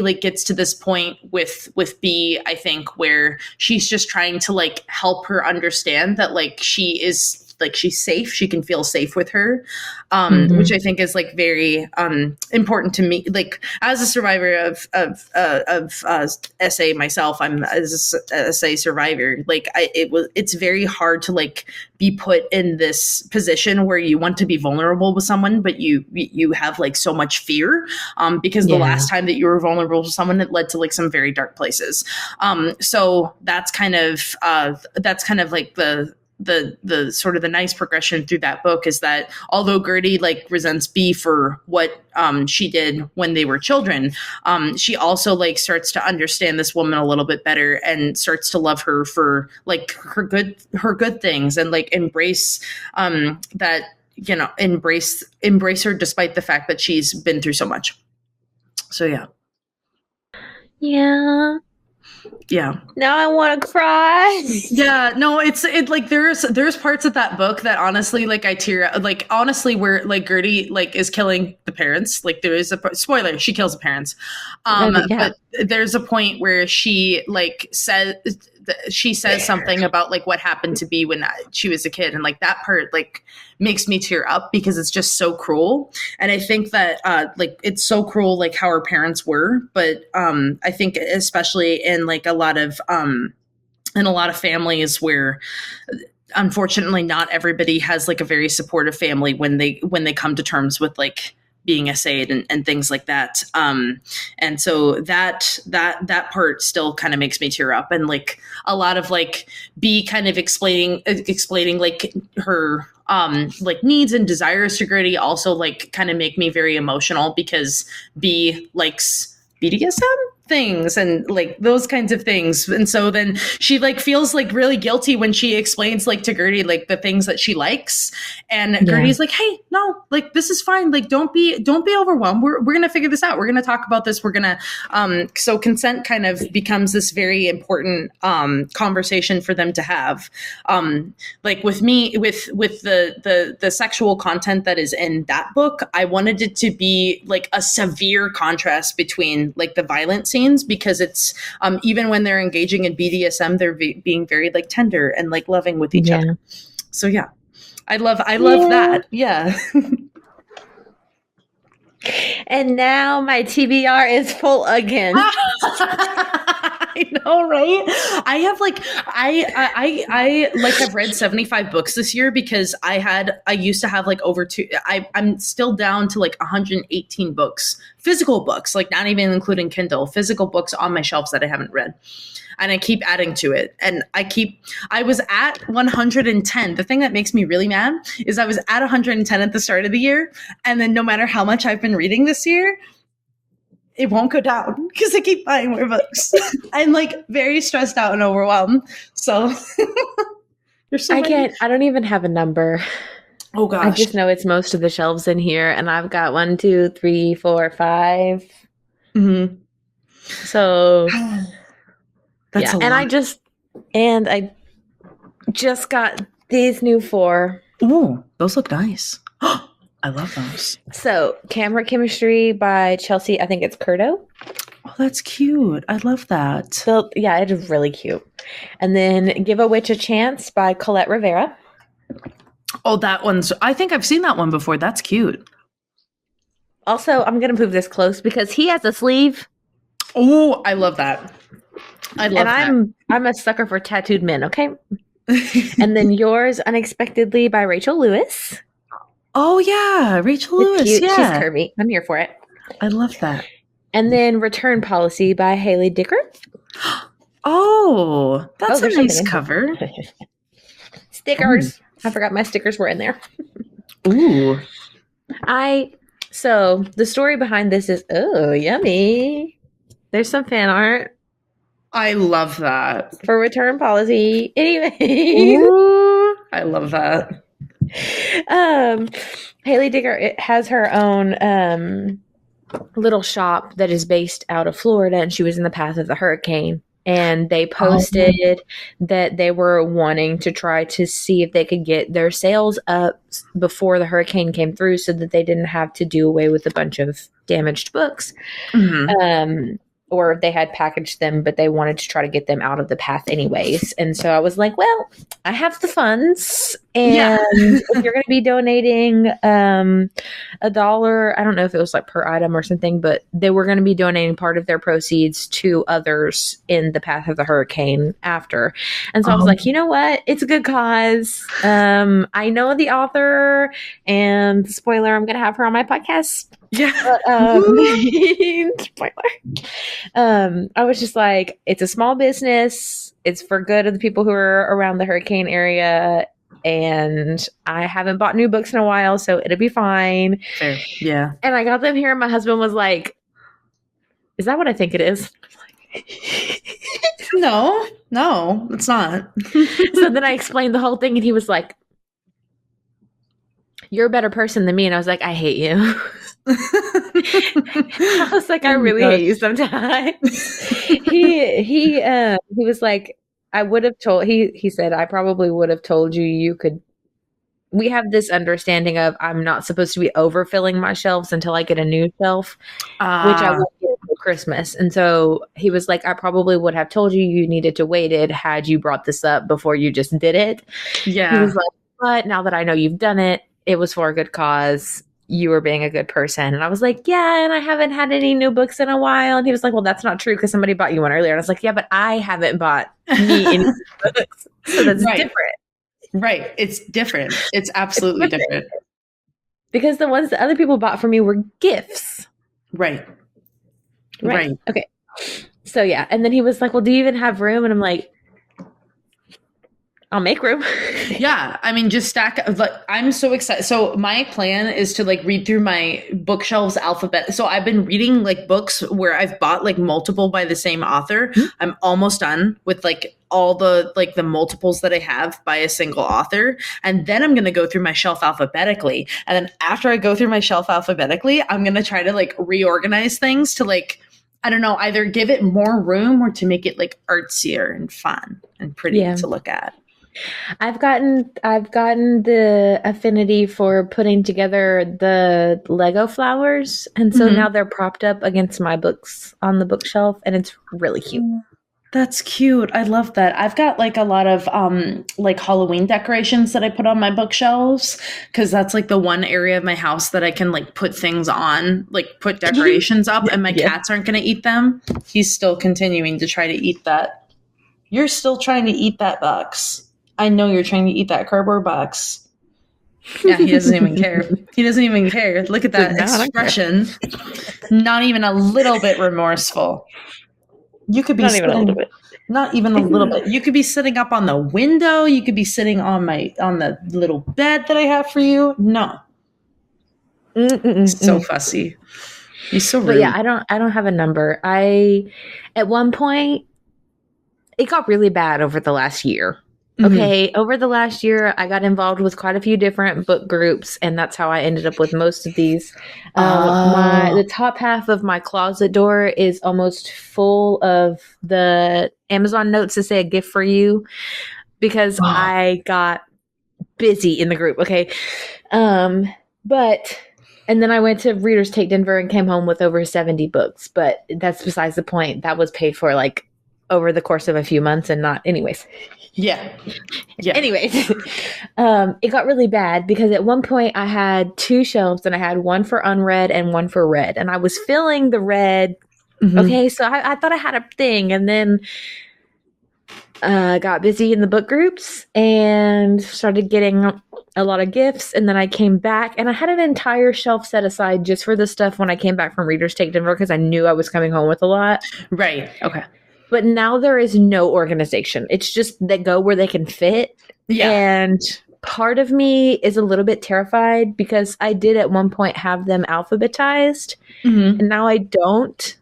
like gets to this point with B, I think, where she's just trying to like help her understand that like she's safe. She can feel safe with her, which I think is like very important to me. Like as a survivor of SA myself, I'm as a SA survivor. Like it's very hard to like be put in this position where you want to be vulnerable with someone, but you have like so much fear because the last time that you were vulnerable to someone, it led to like some very dark places. So that's kind of like the sort of the nice progression through that book is that although Gertie like resents B for what she did when they were children, she also like starts to understand this woman a little bit better and starts to love her for like her good things and like embrace that, you know, embrace her despite the fact that she's been through so much. So yeah. Now I want to cry. Yeah, no, it like there's parts of that book that honestly like I tear, like honestly where like Gertie like is killing the parents. Like there is a spoiler, she kills the parents. But there's a point where she like says something about like what happened to B when she was a kid, and like that part like makes me tear up because it's just so cruel. And I think that like it's so cruel like how her parents were, but I think especially in like a lot of families where unfortunately not everybody has like a very supportive family when they come to terms with like being essayed and things like that. And so that part still kind of makes me tear up, and like a lot of like B kind of explaining like her like needs and desires to Gertie also like kind of make me very emotional because B likes BDSM things and like those kinds of things. And so then she like feels like really guilty when she explains like to Gertie like the things that she likes, and Gertie's like, hey, no, like this is fine, like don't be overwhelmed, we're gonna figure this out, we're gonna talk about this, we're gonna so consent kind of becomes this very important conversation for them to have. Like with me with the sexual content that is in that book, I wanted it to be like a severe contrast between like the violent scenes, because it's even when they're engaging in BDSM, they're being very like tender and like loving with each other. So yeah, I love that. Yeah. And now my TBR is full again. I know, right? I have like I like have read 75 books this year because I used to have like over I'm still down to like 118 books, physical books, like not even including Kindle, physical books on my shelves that I haven't read. And I keep adding to it. And I was at 110. The thing that makes me really mad is I was at 110 at the start of the year. And then no matter how much I've been reading this year, it won't go down because I keep buying more books. I'm like very stressed out and overwhelmed. So I don't even have a number. Oh gosh. I just know it's most of the shelves in here. And I've got 1, 2, 3, 4, 5. Mm-hmm. So that's a lot. And I just got these new 4. Ooh, those look nice. I love those. So, Camera Chemistry by Chelsea, I think it's Curto. Oh, that's cute. I love that. So, yeah, it is really cute. And then Give a Witch a Chance by Colette Rivera. Oh, that one's, I think I've seen that one before. That's cute. Also, I'm going to move this close because he has a sleeve. Oh, I love that. I'm a sucker for tattooed men, okay? And then Yours Unexpectedly by Rachel Lewis. Oh, yeah. Rachel Lewis. Cute. Yeah. She's curvy. I'm here for it. I love that. And then Return Policy by Haley Dicker. Oh, that's a nice cover. Stickers. I forgot my stickers were in there. Ooh. So the story behind this is, oh, yummy. There's some fan art. I love that. For Return Policy. Anyway. Ooh, I love that. Haley Dicker has her own little shop that is based out of Florida, and she was in the path of the hurricane. And they Oh. posted that they were wanting to try to see if they could get their sales up before the hurricane came through so that they didn't have to do away with a bunch of damaged books. Or they had packaged them, but they wanted to try to get them out of the path anyways. And so I was like, well, I have the funds. And if you're going to be donating $1, I don't know if it was like per item or something, but they were going to be donating part of their proceeds to others in the path of the hurricane after. And so I was like, you know what? It's a good cause. I know the author, and spoiler, I'm going to have her on my podcast. Yeah. But, spoiler. I was just like, it's a small business. It's for good of the people who are around the hurricane area. And I haven't bought new books in a while, so it'll be fine. Fair. Yeah. And I got them here, and my husband was like, is that what I think it is? No, it's not. So then I explained the whole thing, and he was like, you're a better person than me. And I was like, I hate you. I was like, I really hate you sometimes. He was like, I would have told, he said, I probably would have told you could, we have this understanding of I'm not supposed to be overfilling my shelves until I get a new shelf, which I won't get until Christmas. And so he was like, I probably would have told you needed to wait it had you brought this up before you just did it. Yeah. He was like, but now that I know you've done it, it was for a good cause. You were being a good person. And I was like, yeah, and I haven't had any new books in a while. And he was like, well, that's not true because somebody bought you one earlier. And I was like, yeah, but I haven't bought me any books. So that's different. Right. It's different. It's absolutely different. Because the ones that other people bought for me were gifts. Right. Okay. So yeah. And then he was like, well, do you even have room? And I'm like, I'll make room. Yeah. I mean, just stack. Like, I'm so excited. So my plan is to like read through my bookshelves alphabet. So I've been reading like books where I've bought like multiple by the same author. Mm-hmm. I'm almost done with like all the like the multiples that I have by a single author. And then I'm going to go through my shelf alphabetically. And then after I go through my shelf alphabetically, I'm going to try to like reorganize things to like, I don't know, either give it more room or to make it like artsier and fun and pretty to look at. I've gotten the affinity for putting together the Lego flowers, and so now they're propped up against my books on the bookshelf, and it's really cute. That's cute. I love that. I've got like a lot of like Halloween decorations that I put on my bookshelves because that's like the one area of my house that I can like put things on, like put decorations up, and my cats aren't going to eat them. He's still continuing to try to eat that. You're still trying to eat that box. I know you're trying to eat that cardboard box. Yeah, he doesn't even care. He doesn't even care. Look at that expression. Not even a little bit remorseful. You could be not even a little bit. Not even a little bit. You could be sitting up on the window. You could be sitting on the little bed that I have for you. No. So fussy. He's so rude. But yeah, I don't have a number. At one point, it got really bad over the last year. Okay, over the last year, I got involved with quite a few different book groups, and that's how I ended up with most of these. The top half of my closet door is almost full of the Amazon notes that say a gift for you because I got busy in the group. Okay, and then I went to Readers Take Denver and came home with over 70 books, but that's besides the point. That was paid for like over the course of a few months and not anyways. Yeah. Anyways, it got really bad because at one point I had 2 shelves and I had one for unread and one for read. And I was filling the read. Okay, so I thought I had a thing. And then got busy in the book groups and started getting a lot of gifts. And then I came back and I had an entire shelf set aside just for the stuff when I came back from Readers Take Denver because I knew I was coming home with a lot. Right. Okay. But now there is no organization. It's just they go where they can fit. Yeah. And part of me is a little bit terrified because I did at one point have them alphabetized. And now I don't.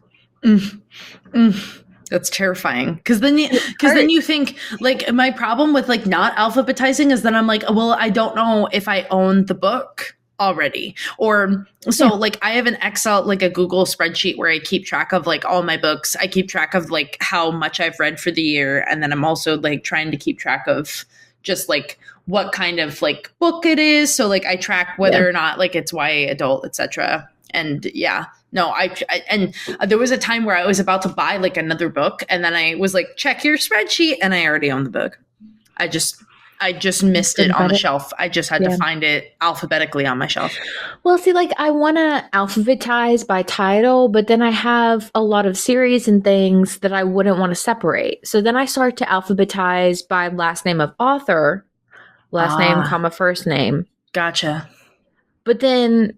That's terrifying. Because then you think, like, my problem with, like, not alphabetizing is that I'm like, well, I don't know if I own the book. already. Or so like I have an Excel, like a Google spreadsheet where I keep track of like all my books. I keep track of like how much I've read for the year. And then I'm also like trying to keep track of just like what kind of like book it is. So like I track whether or not like it's YA, adult, etc. And yeah, no, and there was a time where I was about to buy like another book, and then I was like, check your spreadsheet, and I already owned the book. I just missed it on the shelf. I just had to find it alphabetically on my shelf. Well, see, like I want to alphabetize by title, but then I have a lot of series and things that I wouldn't want to separate. So then I start to alphabetize by last name of author, last name, comma, first name. Gotcha. But then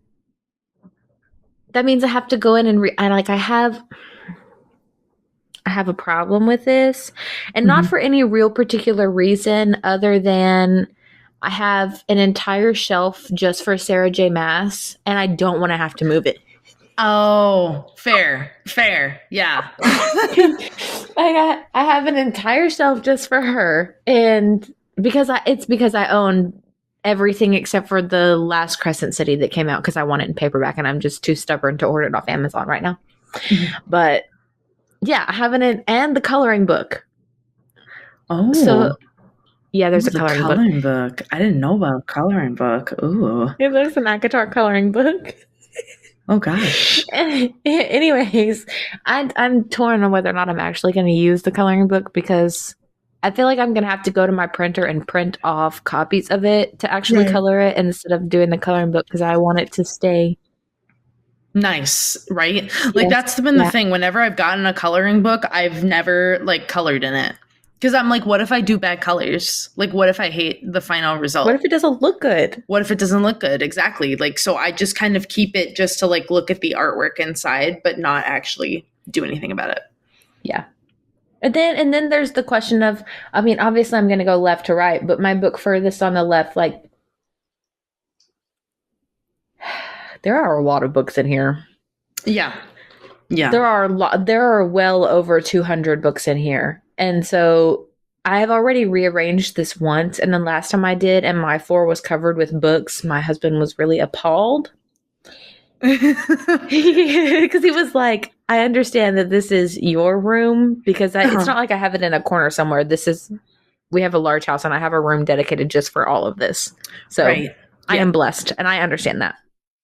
that means I have to go in and I have a problem with this, and not for any real particular reason other than I have an entire shelf just for Sarah J. Maas, and I don't want to have to move it. Oh, fair. Yeah. I have an entire shelf just for her, and because I own everything except for the last Crescent City that came out because I want it in paperback, and I'm just too stubborn to order it off Amazon right now. But yeah, I have and the coloring book. Oh, so yeah, there's a coloring book. I didn't know about a coloring book. Ooh, there's an ACOTAR coloring book. Oh gosh. Anyways, I'm torn on whether or not I'm actually going to use the coloring book, because I feel like I'm going to have to go to my printer and print off copies of it to actually color it instead of doing the coloring book, because I want it to stay nice, right? Like that's been the thing. Whenever I've gotten a coloring book, I've never like colored in it, because I'm like, what if I do bad colors? Like, what if I hate the final result? What if it doesn't look good? What if it doesn't look good? Exactly. Like, so I just kind of keep it just to like look at the artwork inside, but not actually do anything about it. Yeah. And then there's the question of, I mean, obviously I'm going to go left to right, but my book furthest on the left, like, there are a lot of books in here. Yeah. Yeah. There are well over 200 books in here. And so I've already rearranged this once. And then last time I did, and my floor was covered with books, my husband was really appalled. Because he was like, I understand that this is your room, because it's not like I have it in a corner somewhere. We have a large house, and I have a room dedicated just for all of this. So I am blessed, and I understand that.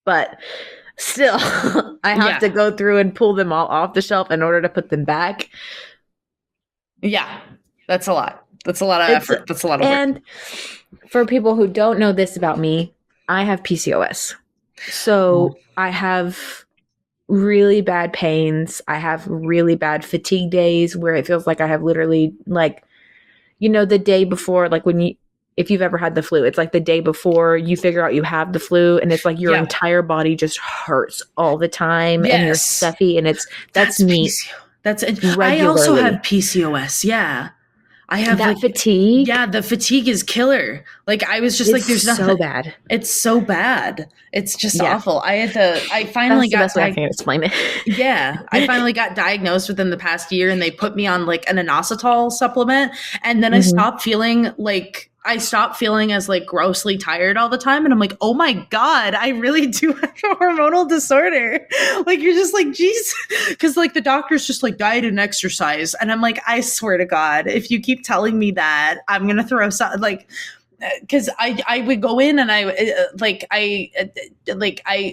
But still, I have to go through and pull them all off the shelf in order to put them back. Yeah, that's a lot. That's a lot of effort. That's a lot of work. And for people who don't know this about me, I have PCOS. So I have really bad pains. I have really bad fatigue days where it feels like I have literally, like, the day before, like if you've ever had the flu, it's like the day before you figure out you have the flu, and it's like your entire body just hurts all the time, and you're stuffy, and that's me. I also have PCOS. Yeah. I have that fatigue. Yeah, the fatigue is killer. Like I was just there's nothing. So bad. It's so bad. It's just awful. I finally got. That's the best way I can explain it. Yeah, I finally got diagnosed within the past year, and they put me on like an inositol supplement, and then I stopped feeling as like grossly tired all the time. And I'm like, oh my God, I really do have a hormonal disorder. Like, you're just like, geez. Cause like the doctor's just like diet and exercise. And I'm like, I swear to God, if you keep telling me that, I'm going to throw some like, cause I would go in and I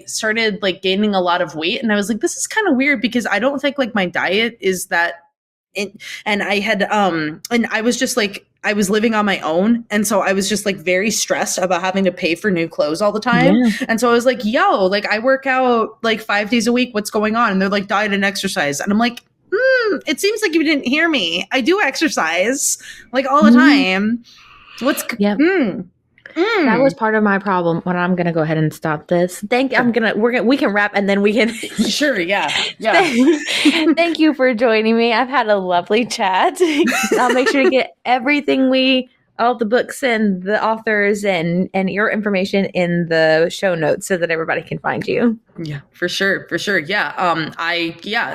started like gaining a lot of weight, and I was like, this is kind of weird, because I don't think like my diet is that. And I had, and I was just like, I was living on my own. And so I was just like very stressed about having to pay for new clothes all the time. Yeah. And so I was like, yo, like I work out like 5 days a week. What's going on? And they're like, diet and exercise. And I'm like, it seems like you didn't hear me. I do exercise like all the time. That was part of my problem. When I'm gonna go ahead and stop this. We can wrap, and then we can. Sure, yeah. Thank you for joining me. I've had a lovely chat. I'll make sure to get everything we all the books and the authors and your information in the show notes so that everybody can find you. Yeah, for sure. Yeah.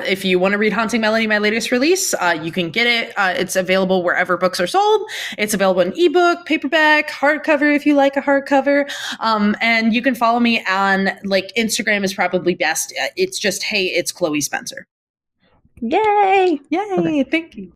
If you want to read Haunting Melody, my latest release, you can get it. It's available wherever books are sold. It's available in ebook, paperback, hardcover if you like a hardcover. And you can follow me on like Instagram is probably best. It's just, hey, it's Chloe Spencer. Yay! Yay. Okay. Thank you.